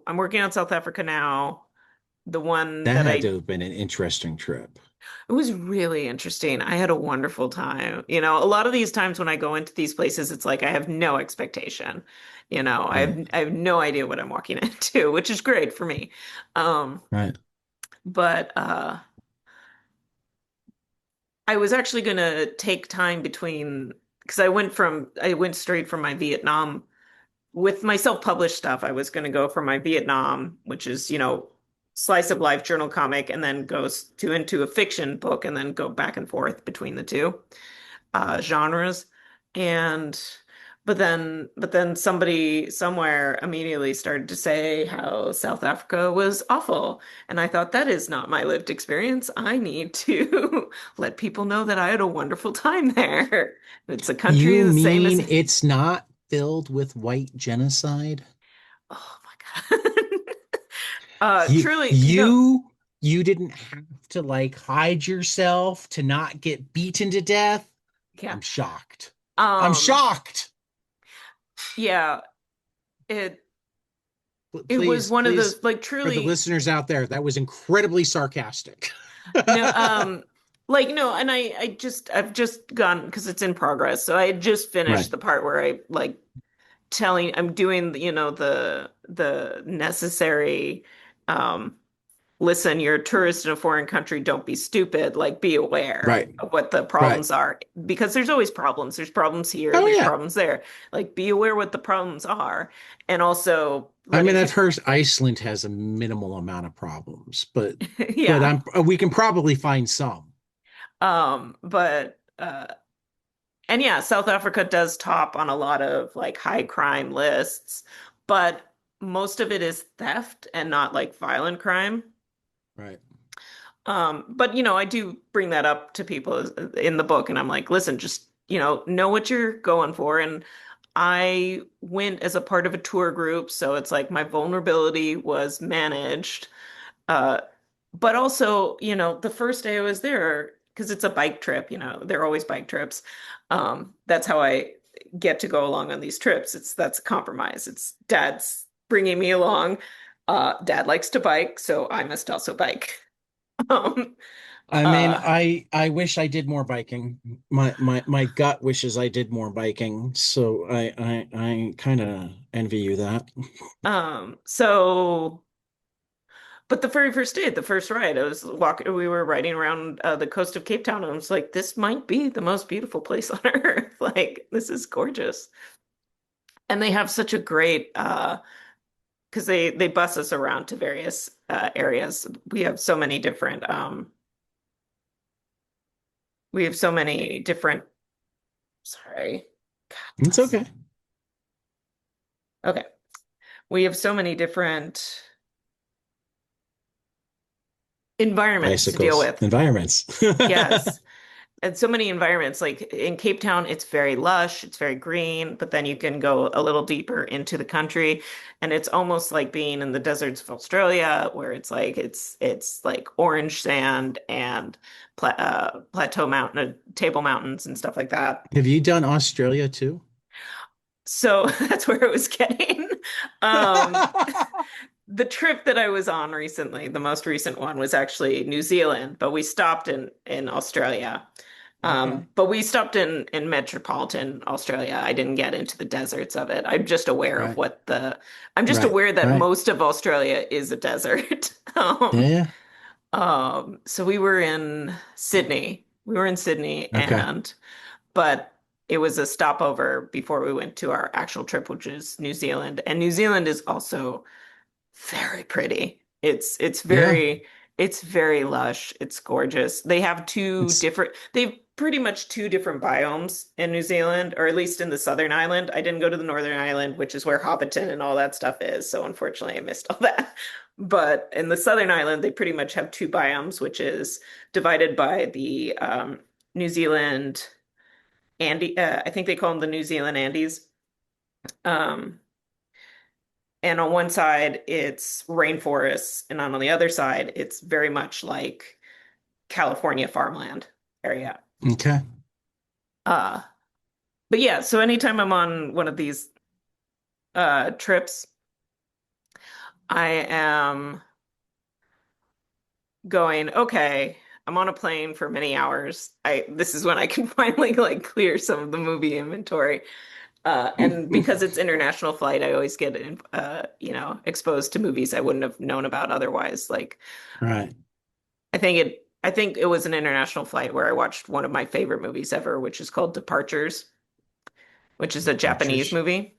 I'm working on South Africa now. The one That that had to I have been an interesting trip. It was really interesting. I had a wonderful time. A lot of these times when I go into these places, it's like I have no expectation. I Right. have I have no idea what I'm walking into, which is great for me. Um, Right. but I was actually gonna take time between because I went straight from my Vietnam with my self-published stuff. I was gonna go from my Vietnam, which is, slice of life journal comic, and then goes to into a fiction book, and then go back and forth between the two genres. And but then somebody somewhere immediately started to say how South Africa was awful. And I thought that is not my lived experience. I need to let people know that I had a wonderful time there. It's a country You the same as mean it's not filled with white genocide? oh my God. You Truly, no, you you didn't have to like hide yourself to not get beaten to death? yeah. I'm shocked. I'm Um, shocked. yeah, it it was Please, one of please, those like for the truly. listeners out there, that was incredibly sarcastic. No, like no, and I've just gone because it's in progress. So I had just Right, finished the part where I'm doing, the necessary um listen, you're a tourist in a foreign country, don't be stupid, like be aware right, of what the right. problems are because there's always problems. There's problems here, Oh there's yeah. problems there. Like be aware what the problems are and also I mean, letting I've people heard Iceland has a minimal amount of problems, but yeah. we can probably find some. But and yeah, South Africa does top on a lot of like high crime lists, but most of it is theft and not like violent crime. Right. But I do bring that up to people in the book, and I'm like, listen, just know what you're going for. And I went as a part of a tour group, so it's like my vulnerability was managed. Uh, but also, the first day I was there, because it's a bike trip, they're always bike trips. That's how I get to go along on these trips. That's a compromise. It's dad's bringing me along. Dad likes to bike, so I must also bike. Um, I mean, uh, I wish I did more biking. My gut wishes I did more biking, so I kind of envy you that. so, but the very first day, the first ride, we were riding around the coast of Cape Town, and I was like, this might be the most beautiful place on earth. Like, this is gorgeous. And they have such a great because they bus us around to various areas. We have so many different sorry. God It's bless. okay. Okay. We have so many different environments to deal Bicycles, with. environments. Yes. And so many environments. Like in Cape Town, it's very lush, it's very green, but then you can go a little deeper into the country, and it's almost like being in the deserts of Australia, where it's like orange sand and plateau mountain, table mountains and stuff like that. Have you done Australia too? So that's where it was getting. Um, the trip that I was on recently, the most recent one, was actually New Zealand, but we stopped in Australia. Okay. But we stopped in metropolitan Australia. I didn't get into the deserts of it. Right. I'm just Right. aware that Right. most of Australia is a desert. Yeah. So we were in Sydney. We were in Sydney, Okay. but it was a stopover before we went to our actual trip, which is New Zealand. And New Zealand is also very pretty. It's Yeah. It's very lush. It's gorgeous. It's They have pretty much two different biomes in New Zealand, or at least in the Southern Island. I didn't go to the Northern Island, which is where Hobbiton and all that stuff is. So unfortunately, I missed all that. But in the Southern Island, they pretty much have two biomes, which is divided by the New Zealand I think they call them the New Zealand Andes. Um, and on one side, it's rainforests, and on the other side, it's very much like California farmland area. okay. Uh, but yeah, so anytime I'm on one of these trips, I am going, okay, I'm on a plane for many hours. I This is when I can finally like clear some of the movie inventory. And because it's international flight, I always get exposed to movies I wouldn't have known about otherwise. Like Right. I think it was an international flight where I watched one of my favorite movies ever, which is called Departures, which is a Japanese Departures. movie.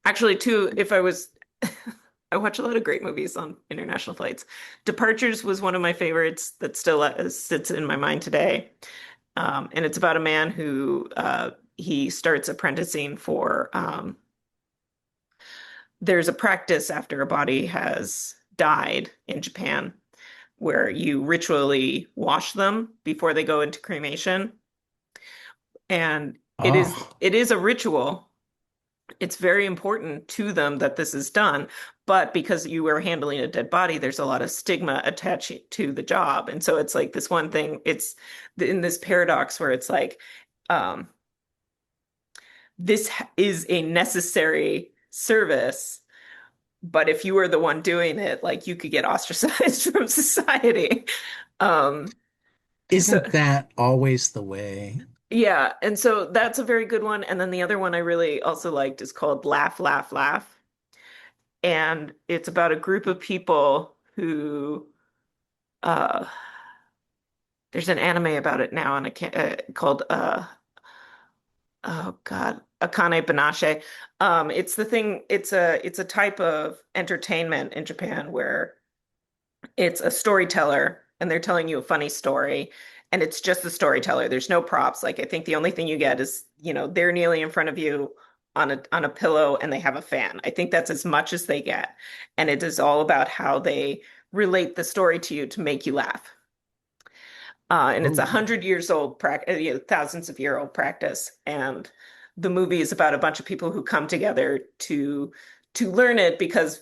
Actually, too, if I was I watch a lot of great movies on international flights. Departures was one of my favorites that still sits in my mind today. And it's about a man who he starts apprenticing for there's a practice after a body has died in Japan where you ritually wash them before they go into cremation. And Oh, it is a ritual. It's very important to them that this is done, but because you are handling a dead body, there's a lot of stigma attached to the job. And so it's like this one thing, it's in this paradox where it's like, um, is a necessary service, but if you were the one doing it, like you could get ostracized from society. Um, so isn't that always the way? yeah, and so that's a very good one. And then the other one I really also liked is called Laugh, Laugh, Laugh. And it's about a group of people who uh there's an anime about it now and I can't called oh God, Akane Banashi. It's a type of entertainment in Japan where it's a storyteller and they're telling you a funny story and it's just the storyteller. There's no props. Like I think the only thing you get is, they're kneeling in front of you on a pillow and they have a fan. I think that's as much as they get. And it is all about how they relate the story to you to make you laugh. And it's Oh, 100 years old, thousands of year old practice. And the movie is about a bunch of people who come together to learn it because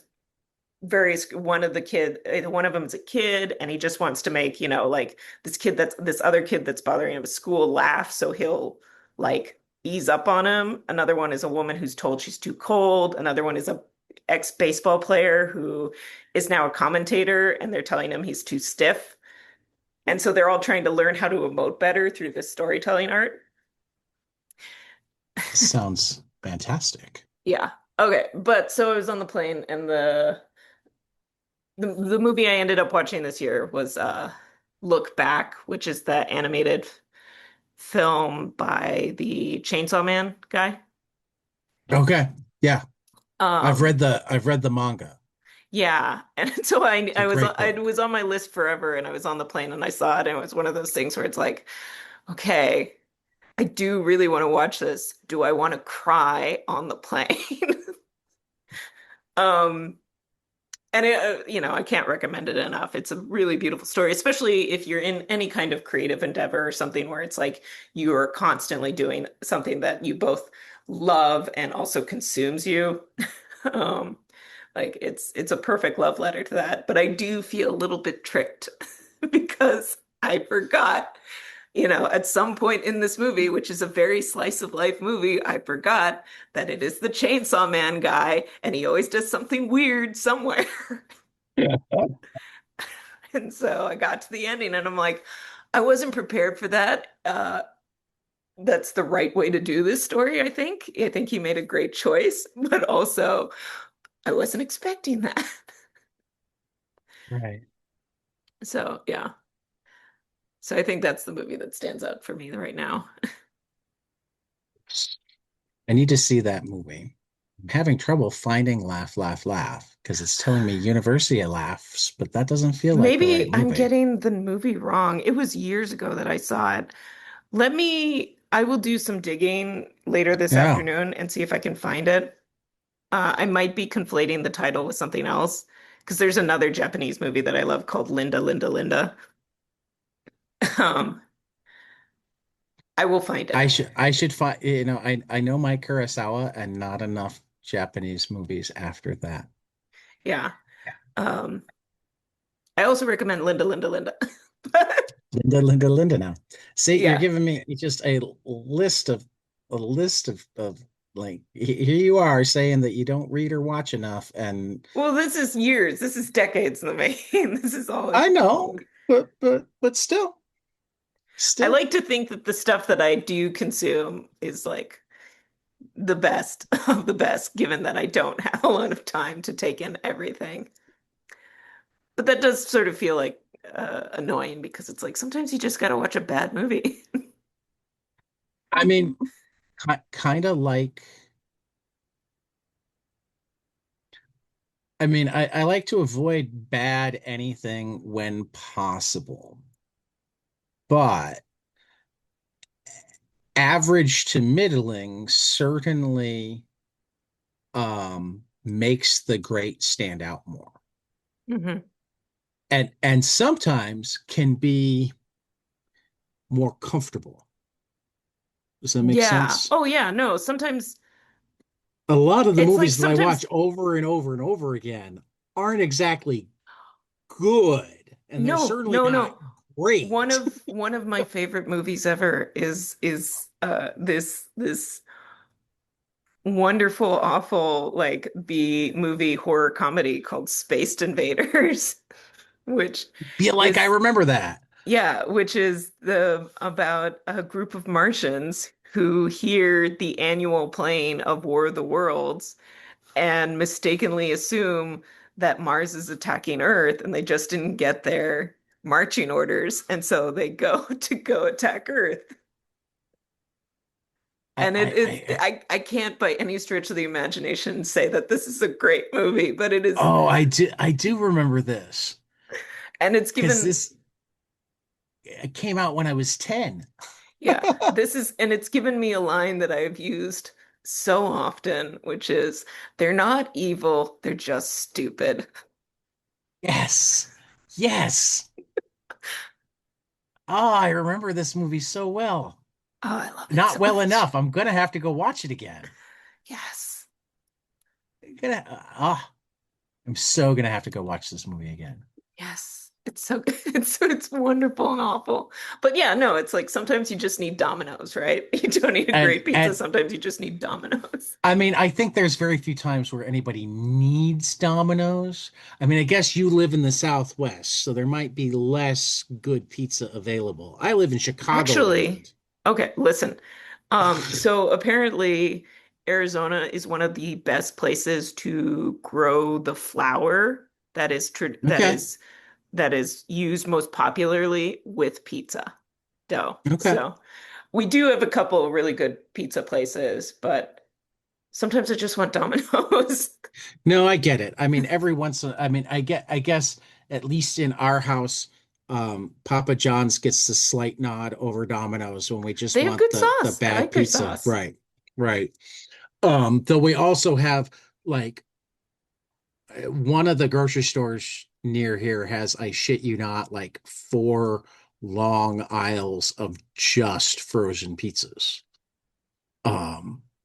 one of them is a kid and he just wants to make like this other kid that's bothering him at school laugh, so he'll like ease up on him. Another one is a woman who's told she's too cold. Another one is a ex-baseball player who is now a commentator and they're telling him he's too stiff, and so they're all trying to learn how to emote better through this storytelling art. sounds fantastic. Yeah, okay, but so I was on the plane and the movie I ended up watching this year was Look Back, which is the animated film by the Chainsaw Man guy. Okay. Yeah. Um, I've read the manga. yeah, and so It's a great I book. was on my list forever, and I was on the plane and I saw it, and it was one of those things where it's like, okay, I do really want to watch this. Do I want to cry on the plane? Um, And I can't recommend it enough. It's a really beautiful story, especially if you're in any kind of creative endeavor or something where it's like you are constantly doing something that you both love and also consumes you. Um, like it's a perfect love letter to that. But I do feel a little bit tricked because I forgot, at some point in this movie, which is a very slice of life movie, I forgot that it is the Chainsaw Man guy, and he always does something weird somewhere. Yeah. And so I got to the ending and I'm like, I wasn't prepared for that. That's the right way to do this story, I think. I think he made a great choice, but also I wasn't expecting that. Right. So, yeah. So I think that's the movie that stands out for me right now. I need to see that movie. I'm having trouble finding laugh, laugh, laugh because it's telling me University of Laughs, but that doesn't feel like the right Maybe I'm movie. getting the movie wrong. It was years ago that I saw it. I will do some digging later this Yeah. afternoon and see if I can find it. I might be conflating the title with something else because there's another Japanese movie that I love called Linda, Linda, Linda. Um, I will find it. I should find, I know my Kurosawa and not enough Japanese movies after that. Yeah. Um, I also recommend Linda, Linda, Linda. Linda, Linda, Linda now. See, you're Yeah. giving me just a list of like here you are saying that you don't read or watch enough, and Well, this is years. This is decades in the making. This is all. I know, but I still. like to think that the stuff that I do consume is like the best of the best, given that I don't have a lot of time to take in everything. But that does sort of feel like annoying because it's like sometimes you just got to watch a bad movie. I mean, kind of like. I mean, I like to avoid bad anything when possible, but average to middling certainly makes the great stand out more. Hmm. And sometimes can be more comfortable. Does that make Yeah. sense? Oh, yeah. No, sometimes A lot of the it's like movies that I watch sometimes, over and over and over again aren't exactly good, and they're no, certainly no, not no. One great. of one of my favorite movies ever is this wonderful, awful like B movie horror comedy called Spaced Invaders, which Feel like I is remember that. yeah, which is the about a group of Martians who hear the annual playing of War of the Worlds and mistakenly assume that Mars is attacking Earth and they just didn't get their marching orders and so they go to go attack Earth. I, And it I, is I, I can't by any stretch of the imagination say that this is a great movie, but it is oh, I do remember this and it's because given this it came out when I was 10. yeah, this is and it's given me a line that I've used so often, which is they're not evil, they're just stupid. Yes. Yes. Oh, I remember this movie so well. Oh, I love it Not so well much. enough. I'm gonna have to go watch it again. Yes. I'm so gonna have to go watch this movie again. Yes. It's so it's wonderful and awful. But yeah, no, it's like sometimes you just need Domino's, right? You don't need a And great pizza, and sometimes you just need Domino's. I mean, I think there's very few times where anybody needs Domino's. I mean, I guess you live in the Southwest, so there might be less good pizza available. I live in Actually, Chicagoland. okay, listen. So apparently Arizona is one of the best places to grow the flour that is tr Okay. that is used most popularly with pizza dough. Okay. So we do have a couple of really good pizza places, but sometimes I just want Domino's. No, I get it. I mean, I mean, I guess at least in our house, Papa John's gets the slight nod over Domino's when we just They have want good the sauce. I bad like their pizza. sauce. Right. Right. Though we also have like one of the grocery stores near here has, I shit you not, like four long aisles of just frozen pizzas.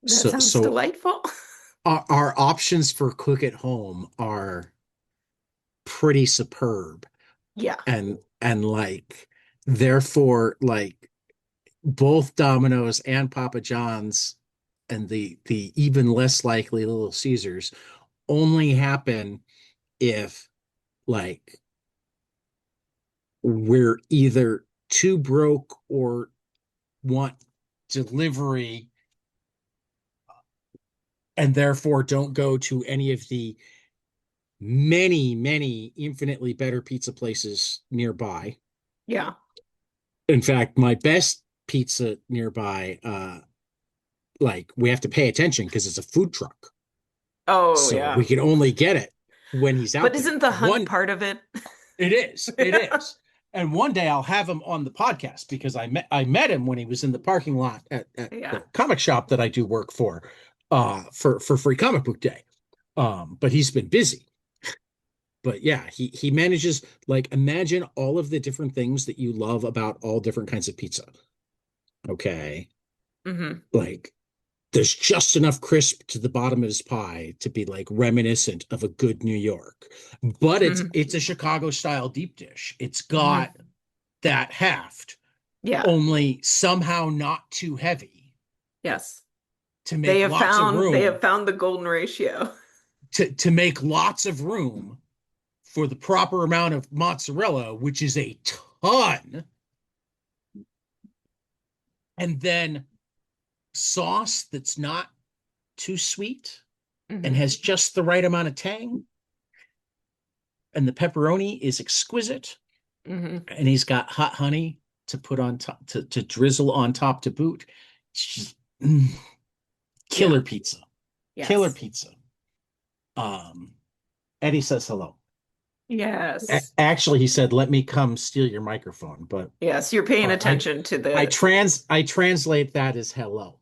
That So sounds so delightful. our options for cook at home are pretty superb, Yeah, and like therefore like both Domino's and Papa John's and the even less likely Little Caesars only happen if like we're either too broke or want delivery and therefore don't go to any of the many infinitely better pizza places nearby. yeah. In fact, my best pizza nearby, like we have to pay attention because it's a food truck. Oh So yeah. we can only get it when he's But out there. isn't the hunt part of it? It is, it Yeah. is. And one day I'll have him on the podcast because I met him when he was in the parking lot at Yeah. the comic shop that I do work for Free Comic Book Day. But he's been busy. But yeah, he manages, like, imagine all of the different things that you love about all different kinds of pizza. Okay. Hmm. Like, there's just enough crisp to the bottom of his pie to be like reminiscent of a good New York. But Hmm. it's a Chicago style deep dish. It's Hmm. got that heft, Yeah. only somehow not too heavy Yes. to make lots of They room have found the golden ratio. to make lots of room for the proper amount of mozzarella, which is a ton, and then sauce that's not too sweet and Hmm. has just the right amount of tang, and the pepperoni is exquisite, Hmm. and he's got hot honey to put on top, to drizzle on top to boot. It's just, Yeah. killer pizza, killer Yes. pizza. um Eddie says hello. Yes. Actually, he said, "Let me come steal your microphone," but Yes. You're paying but I attention to I the, translate that as hello.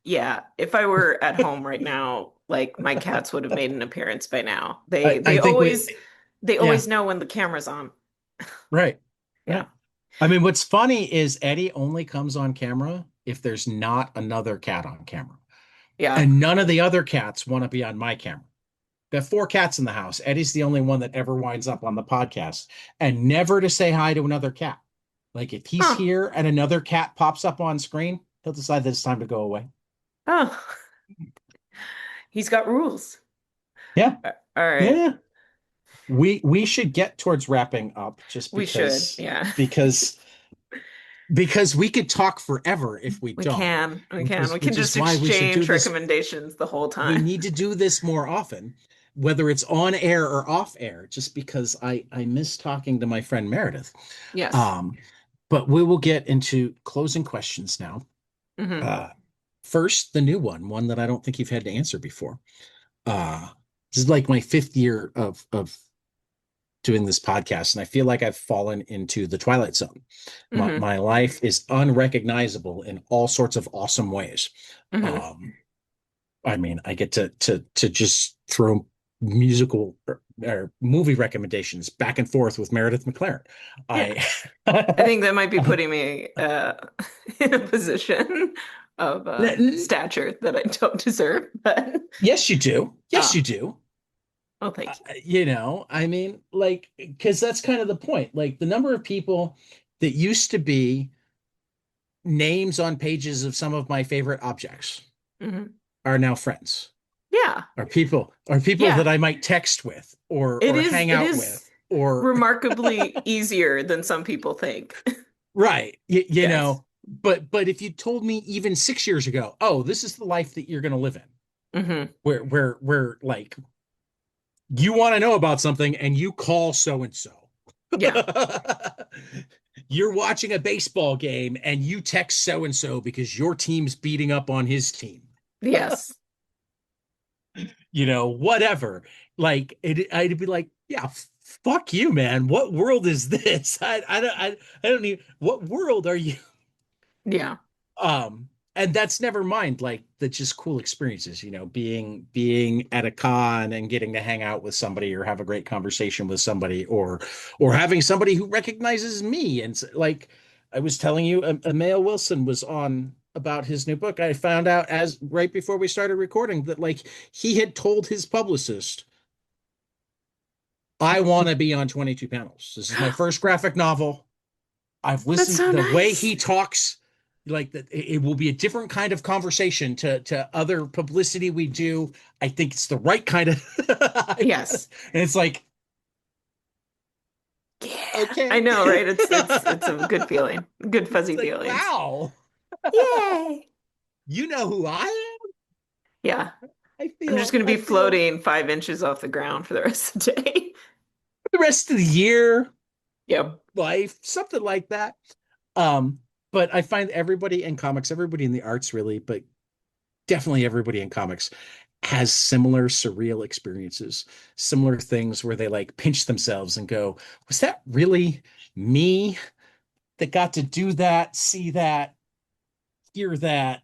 yeah. If I were at home right now, like my cats would have made an appearance by now. I think They yeah, always know when the camera's on. right, Yeah. right. I mean, what's funny is Eddie only comes on camera if there's not another cat on camera, Yeah. and none of the other cats want to be on my camera. We have four cats in the house. Eddie's the only one that ever winds up on the podcast, and never to say hi to another cat. Like, if he's Huh. here and another cat pops up on screen, he'll decide that it's time to go away. Oh, he's got rules. Yeah, All right. yeah. We should get towards wrapping up just We should. Yeah. because we could talk forever if we We don't, can. We can. We can which is just why we should do exchange this. recommendations the whole We time. need to do this more often, whether it's on air or off air, just because I miss talking to my friend Meredith. Yes. Um, but we will get into closing questions now. Hmm. Uh, First, the new one that I don't think you've had to answer before. Uh, this is like my fifth year of doing this podcast, and I feel like I've fallen into the Twilight Zone. Hmm. My life is unrecognizable in all sorts of awesome ways. Hmm. Um, I mean, I get to just throw musical or movie recommendations back and forth with Meredith McClaren. Yeah. I I think that might be putting me in a position of stature that I don't deserve. But yes, you do. Yes, you ah, do. oh, thank you. I mean, like, because that's kind of the point. Like, the number of people that used to be names on pages of some of my favorite objects Hmm. are now friends, Yeah. are people that Yeah. I might text with or hang It out with, is or remarkably easier than some people think. right. Yes. But if you told me even 6 years ago, oh, this is the life that you're going to live in, Hmm. where like, you want to know about something and you call so and so. Yeah. You're watching a baseball game and you text so and so because your team's beating up on his team. Yes. Whatever. Like, I'd be like, yeah, fuck you, man. What world is this? I don't even. What world are you? Yeah. And that's never mind, like, the just cool experiences, being at a con and getting to hang out with somebody or have a great conversation with somebody, or having somebody who recognizes me. And like, I was telling you, Emil Wilson was on about his new book. I found out as right before we started recording that, like, he had told his publicist, I want to be on 22 panels. This is my first graphic novel. I've That's listened, so the way nice. he talks, like, that it will be a different kind of conversation to other publicity we do. I think it's the right kind of Yes. and it's like, Yeah. I okay. know, right? It's a good feeling. Good It's fuzzy like, feelings. wow, Yay. you know who I Yeah. am? I I'm just feel gonna I be feel floating 5 inches off the ground for the rest of the day. the rest of the year, Yep. life, something like that. Um, but I find everybody in comics, everybody in the arts, really, but definitely everybody in comics has similar surreal experiences, similar things where they like pinch themselves and go, was that really me that got to do that, see that, hear that,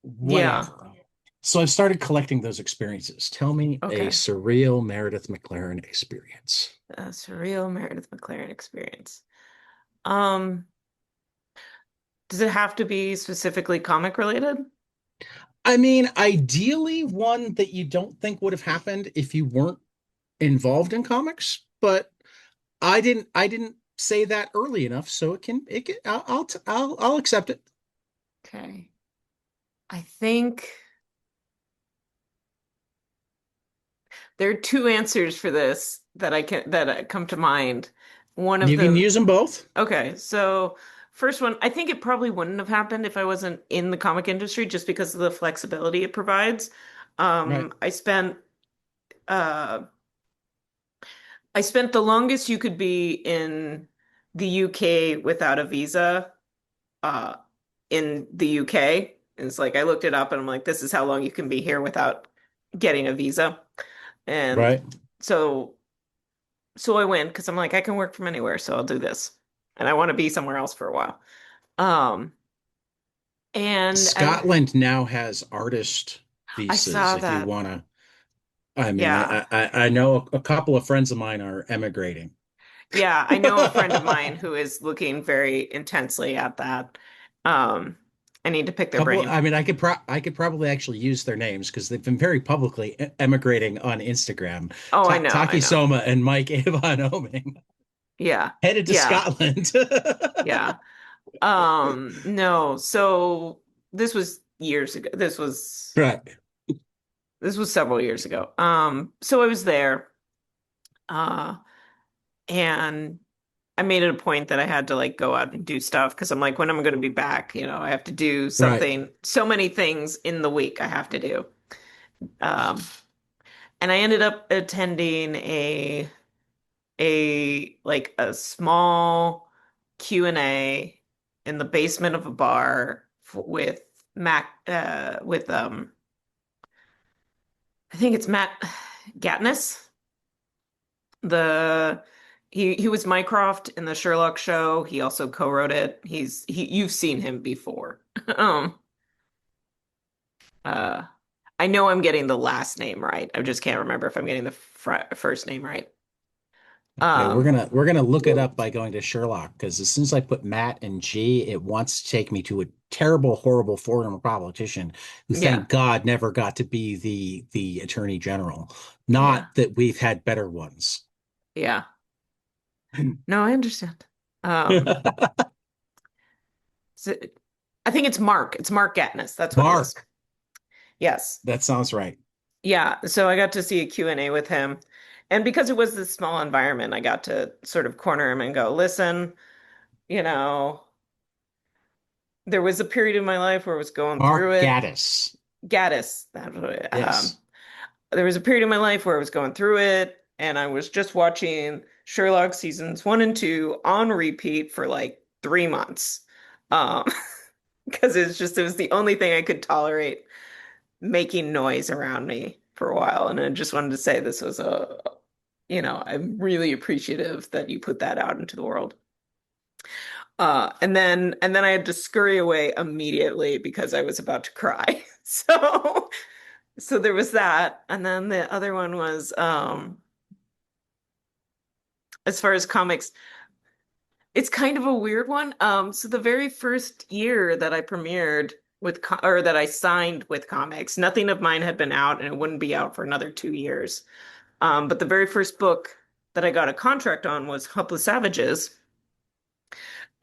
Yeah. whatever? So I've started collecting those experiences. Tell me a Okay. surreal Meredith McClaren experience. A surreal Meredith McClaren experience. Um, does it have to be specifically comic related? I mean, ideally, one that you don't think would have happened if you weren't involved in comics, but I didn't say that early enough, so it can I'll accept it. Okay. I think there are two answers for this that come to mind. One of You can them, use them both. okay, so first one, I think it probably wouldn't have happened if I wasn't in the comic industry just because of the flexibility it provides. Right, I spent uh I spent the longest you could be in the UK without a visa uh in the UK. And it's like I looked it up and I'm like, this is how long you can be here without getting a visa. And right. so I went because I'm like, I can work from anywhere, so I'll do this. And I want to be somewhere else for a while. Um, and Scotland now has artist I visas saw if you that. want to. I mean, Yeah. I know a couple of friends of mine are emigrating. Yeah, I know a friend of mine who is looking very intensely at that. Um, I need to pick their Couple, brain. I mean, I could probably actually use their names because they've been very publicly emigrating on Instagram. Oh, I Taki know. Soma and Mike Avon Oming Yeah. headed to Yeah. Scotland. Yeah. No. So this was years ago. Right, This was several years ago. So I was there, uh, and I made it a point that I had to like go out and do stuff because I'm like, when am I going to be back? You know, I have to do right. something, so many things in the week I have to do. Um, and I ended up attending a like a small Q&A in the basement of a bar with Mac with I think it's Matt Gatness. The he was Mycroft in the Sherlock show. He also co-wrote it. You've seen him before. Um uh I know I'm getting the last name right. I just can't remember if I'm getting the fr first name right. Okay, Um we're gonna look it up by going to Sherlock because as soon as I put Matt and G, it wants to take me to a terrible, horrible former politician who, yeah. thank God, never got to be the attorney general. Yeah. Not that we've had better ones. Yeah. No, I understand. Um so- I think it's Mark. It's Mark Gatness. That's what it is. Mark, Yes. that sounds right. Yeah, so I got to see a Q&A with him. And because it was this small environment, I got to sort of corner him and go, listen, you know, there was a period in my life where I was going through Mark it. Gaddis. Gaddis, Yes. there was a period in my life where I was going through it, and I was just watching Sherlock seasons 1 and 2 on repeat for like 3 months. Um, because it was the only thing I could tolerate making noise around me for a while. And I just wanted to say this was I'm really appreciative that you put that out into the world. And then I had to scurry away immediately because I was about to cry. So there was that. And then the other one was as far as comics, it's kind of a weird one. So the very first year that I premiered or that I signed with comics, nothing of mine had been out and it wouldn't be out for another 2 years. But the very first book that I got a contract on was Helpless Savages.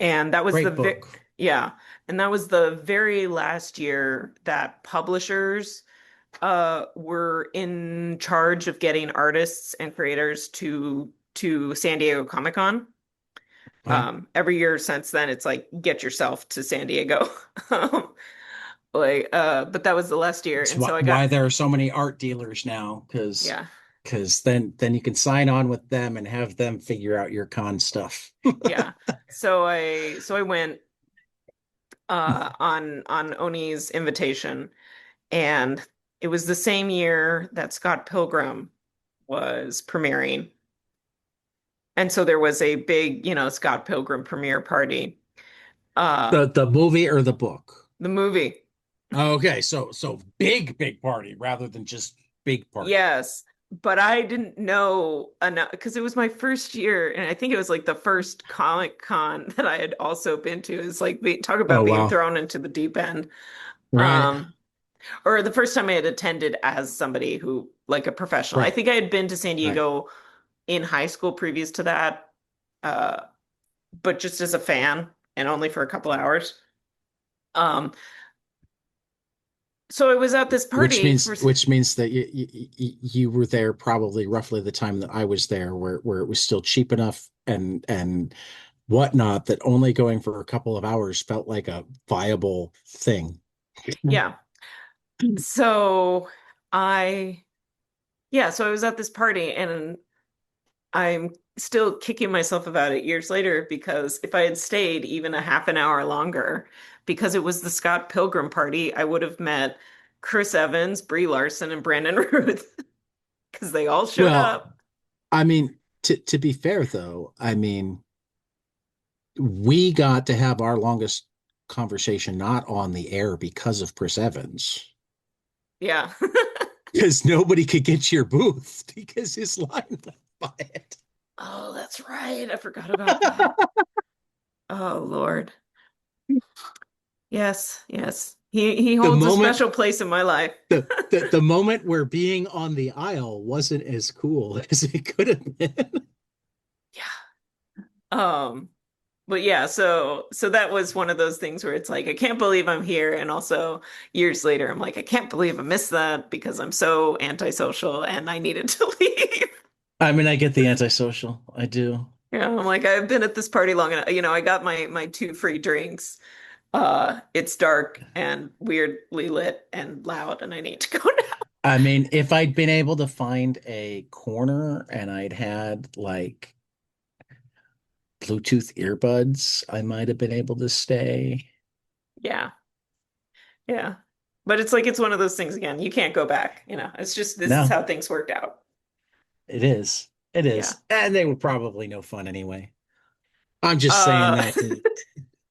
And that was Great book. yeah, and that was the very last year that publishers were in charge of getting artists and creators to San Diego Comic-Con. Okay. Every year since then, it's like get yourself to San Diego. Um, but that was the last year, It's and so I got why there are so many art dealers now, yeah, because then you can sign on with them and have them figure out your con stuff. yeah. So I went on Oni's invitation. And it was the same year that Scott Pilgrim was premiering. And so there was a big, Scott Pilgrim premiere party. Uh, The movie or the book? the movie. Okay, so big party rather than just big party. Yes, but I didn't know enough because it was my first year, and I think it was like the first Comic Con that I had also been to. Is like talk Oh about being wow. thrown into the deep end. Right. Um, or the first time I had attended as somebody who, like a professional. I Right. think I had been to San Right. Diego in high school previous to that, uh, but just as a fan and only for a couple hours. Um, so I was at this party for, Which means that you were there probably roughly the time that I was there, where it was still cheap enough and whatnot that only going for a couple of hours felt like a viable thing. yeah. So I, yeah, so I was at this party and I'm still kicking myself about it years later because if I had stayed even a half an hour longer, because it was the Scott Pilgrim party, I would have met Chris Evans, Brie Larson, and Brandon Ruth because they all showed Well, up. I mean, to be fair though, I mean, we got to have our longest conversation not on the air because of Chris Evans. Yeah. Because nobody could get to your booth because his line went by it. Oh, that's right. I forgot about that. Oh, Lord. Yes, yes. He The holds a moment special place in my life. the moment where being on the aisle wasn't as cool as it could have been. Yeah. But yeah, so that was one of those things where it's like I can't believe I'm here, and also years later I'm like I can't believe I missed that because I'm so antisocial and I needed to leave. I mean, I get the antisocial. I do. Yeah, I'm like I've been at this party long enough. I got my two free drinks. It's dark and weirdly lit and loud, and I need to go now. I mean, if I'd been able to find a corner and I'd had like Bluetooth earbuds, I might have been able to stay. Yeah, yeah. But it's like it's one of those things again. You can't go back. It's just this is No, how things worked out. it is. It Yeah. is. And they were probably no fun anyway. I'm just saying Uh, that.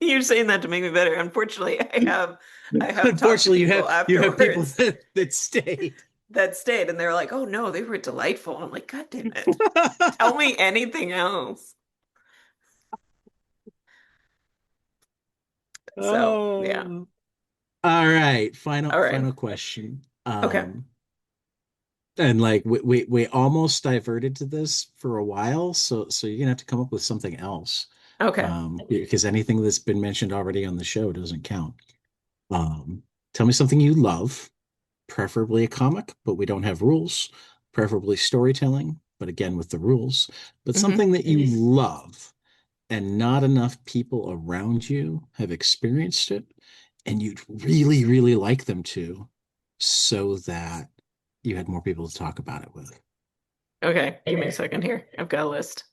you're saying that to make me better. Unfortunately, I have talked to Unfortunately, people you have people afterwards that stayed. that stayed and they're like, "Oh no, they were delightful." I'm like, "God damn it. Tell me anything else." So, yeah. Oh. All right. All right. Final question. Okay. And like we almost diverted to this for a while, so you're gonna have to come up with something else. Okay. Because anything that's been mentioned already on the show doesn't count. Tell me something you love, preferably a comic, but we don't have rules. Preferably storytelling, but again with the rules. But Hmm. something that you love and not enough people around you have experienced it, and you'd really, really like them to, so that you had more people to talk about it with. Okay. Give me a second here. I've got a list.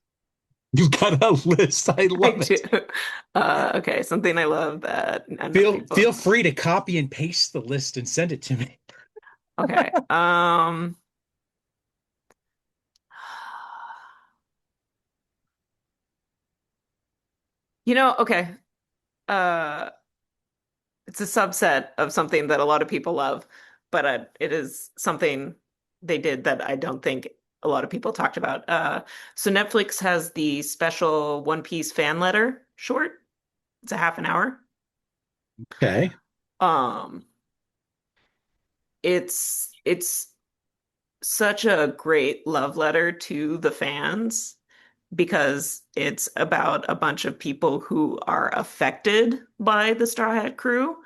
You've got a list. I I love do. it. Okay. Something I love that enough Feel people. free to copy and paste the list and send it to me. Okay. Okay. Uh, it's a subset of something that a lot of people love, but it is something they did that I don't think a lot of people talked about. So Netflix has the special One Piece fan letter short. It's a half an hour. Okay. Um, it's such a great love letter to the fans because it's about a bunch of people who are affected by the Straw Hat Crew,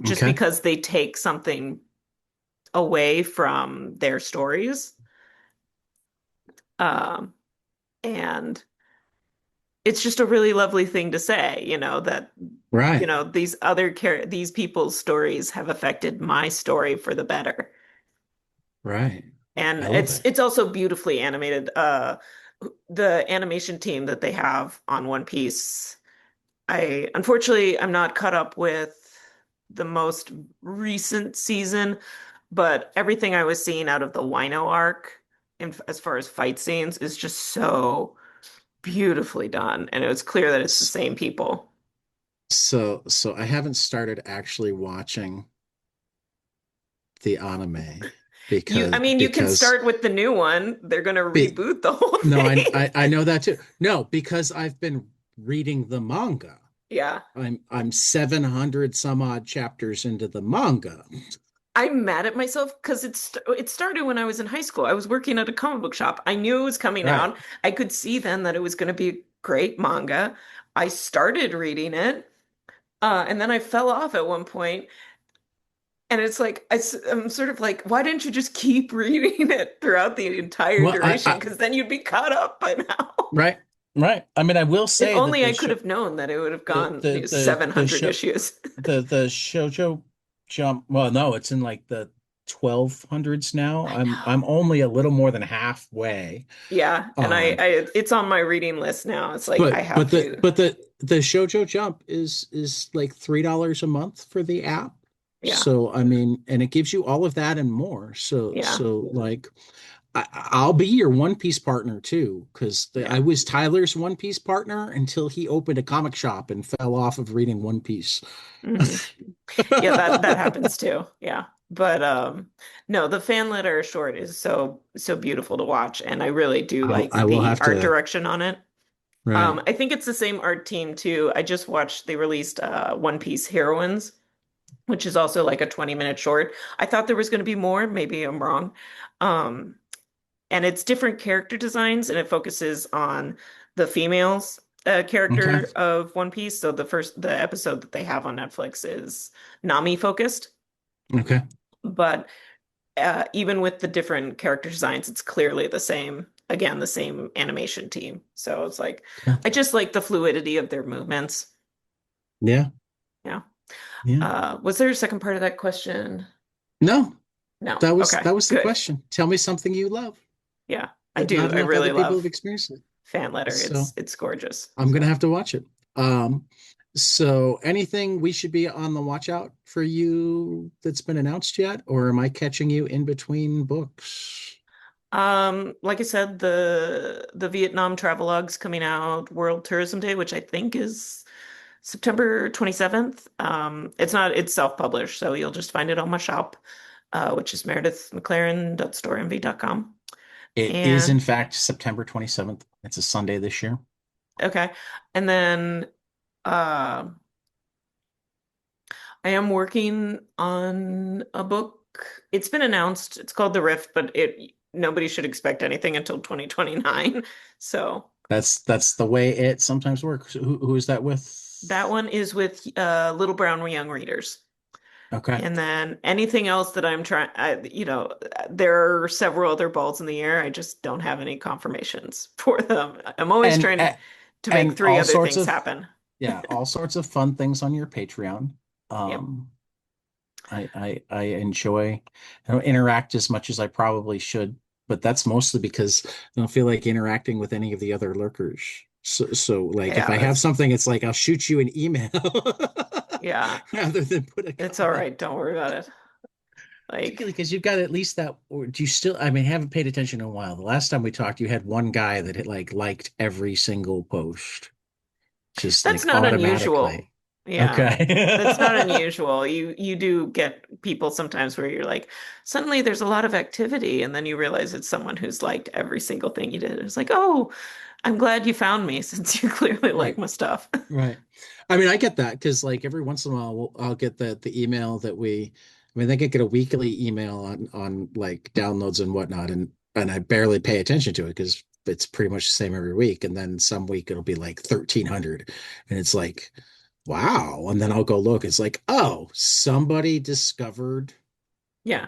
just Okay. because they take something away from their stories. Um, and it's just a really lovely thing to say, that Right. these people's stories have affected my story for the better. Right. And I love it's it. it's also beautifully animated. The animation team that they have on One Piece, I'm not caught up with. the most recent season, but everything I was seeing out of the Wino arc, as far as fight scenes, is just so beautifully done, and it was clear that it's the S- same people. So I haven't started actually watching the anime I mean, you can because start with the new one. They're gonna be, reboot the whole no, thing. I know that too. No, because I've been reading the manga. Yeah. I'm 700 some odd chapters into the manga. I'm mad at myself because it started when I was in high school. I was working at a comic book shop. I knew it was coming Right. out. I could see then that it was going to be a great manga. I started reading it, and then I fell off at one point. And it's like I'm sort of like, why didn't you just keep reading it throughout the entire Well, duration? Because then you'd be caught up by now. right, right. I mean, I will If say that only I could have known that it would have gone the 700 show issues. the Shoujo Jump. Well, no, it's in like the 1200s now. I I'm know. only a little more than halfway. Yeah, and Um, it's on my reading list now. It's like I but have to. the Shoujo Jump is like $3 a month for the app. Yeah, So I mean, and it gives you all of that and more. yeah, Like I'll be your One Piece partner too, because I yeah. was Tyler's One Piece partner until he opened a comic shop and fell off of reading One Piece. Hmm. Yeah, that happens too. Yeah. But no, the fan letter short is so beautiful to watch, and I really do like I will the have art to, direction on it. right. I think it's the same art team too. I just watched they released One Piece Heroines, which is also like a 20-minute short. I thought there was going to be more, maybe I'm wrong. Um, and it's different character designs, and it focuses on the females Okay. character of One Piece. So the episode that they have on Netflix is Nami focused, Okay. but even with the different character designs, it's clearly the same. Again, the same animation team. So it's like Yeah. I just like the fluidity of their movements. Yeah. Yeah. Yeah. Was there a second part of that question? No, No. Okay, that was the good. question. Tell me something you love Yeah, I that do. not I enough other really people have love experienced it. fan letter. So It's gorgeous. I'm gonna So, have to watch it. Um, so anything we should be on the watch out for you that's been announced yet, or am I catching you in between books? like I said, the Vietnam travelogue's coming out World Tourism Day, which I think is September 27th. It's self-published, so you'll just find it on my shop, which is meredithmclaren.storeenvy.com. It is And in fact September 27th. It's a Sunday this year. okay. And then uh I am working on a book. It's been announced. It's called The Rift, but it nobody should expect anything until 2029. So That's the way it sometimes works. Who is that that with? one is with Little Brown Young Readers. Okay. And then anything else that there are several other balls in the air. I just don't have any confirmations for them. I'm always And trying to make and three all other sorts things of happen. yeah, all sorts of fun things on your Patreon. Yep. Um, I enjoy, I don't interact as much as I probably should, but that's mostly because I don't feel like interacting with any of the other lurkers. So like if Yeah, I have that's something, it's like I'll shoot you an email yeah. rather than put a It's all comment. right. Don't worry about it. Particularly Like because you've got at least that, or do you still, I mean, haven't paid attention in a while. The last time we talked, you had one guy that had like liked every single post, just that's like not unusual. automatically. Yeah. That's not Okay. unusual. You do get people sometimes where you're like, suddenly there's a lot of activity, and then you realize it's someone who's liked every single thing you did. It's like, oh, I'm glad you found me since you clearly like Right. my stuff. Right. I mean, I get that because like every once in a while I'll get the email that I mean, I could get a weekly email on like downloads and whatnot, and I barely pay attention to it because it's pretty much the same every week. And then some week it'll be like 1,300, and it's like, wow. And then I'll go look. It's like, oh, somebody discovered Yeah.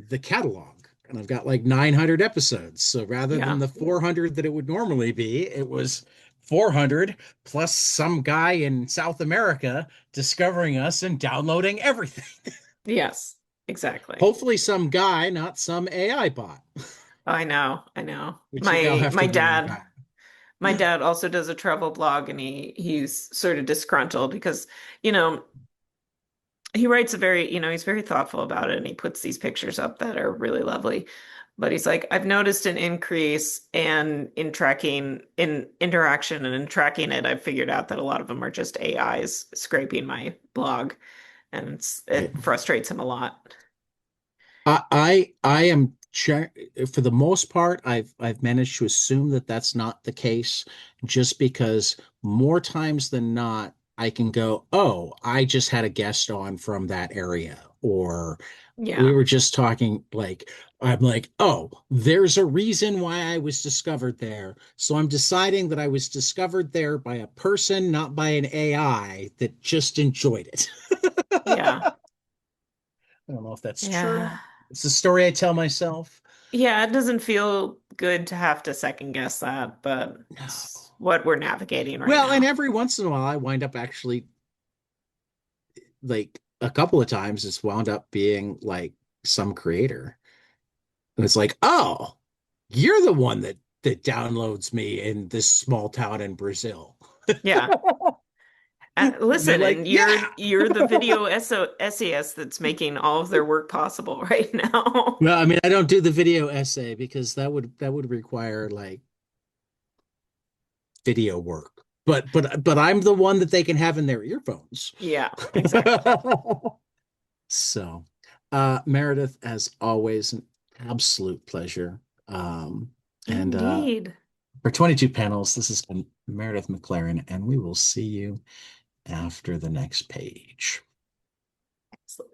the catalog. And I've got like 900 episodes. So rather than Yeah. the 400 that it would normally be, it was 400 plus some guy in South America discovering us and downloading everything. Yes. Exactly. Hopefully, some guy, not some AI bot, I know. I know. which you now My have to my verify. dad my dad also does a travel blog, and he's sort of disgruntled because, you know, he writes a very, he's very thoughtful about it and he puts these pictures up that are really lovely. But he's like, I've noticed an increase in tracking in interaction and in tracking it, I've figured out that a lot of them are just AIs scraping my blog and Right. it frustrates him a lot. I am for the most part, I've managed to assume that that's not the case, just because more times than not, I can go, oh, I just had a guest on from that area, or we Yeah. were just talking like I'm like, oh, there's a reason why I was discovered there. So I'm deciding that I was discovered there by a person, not by an AI that just enjoyed it. Yeah. I don't know if that's true. Yeah. It's the story I tell myself. Yeah, it doesn't feel good to have to second guess that, but No. it's what we're navigating right Well, and now. every once in a while, I wind up actually like a couple of times it's wound up being like some creator. And it's like, oh, you're the one that downloads me in this small town in Brazil. Yeah. And they're Listen, like, and yeah. you're the video SES that's making all of their work possible right now. Well, I mean, I don't do the video essay because that would require like video work. But I'm the one that they can have in their earphones. Yeah, exactly. So, Meredith, as always, an absolute pleasure. And Indeed. for 22 panels, this has been Meredith McClaren, and we will see you after the next page. Excellent.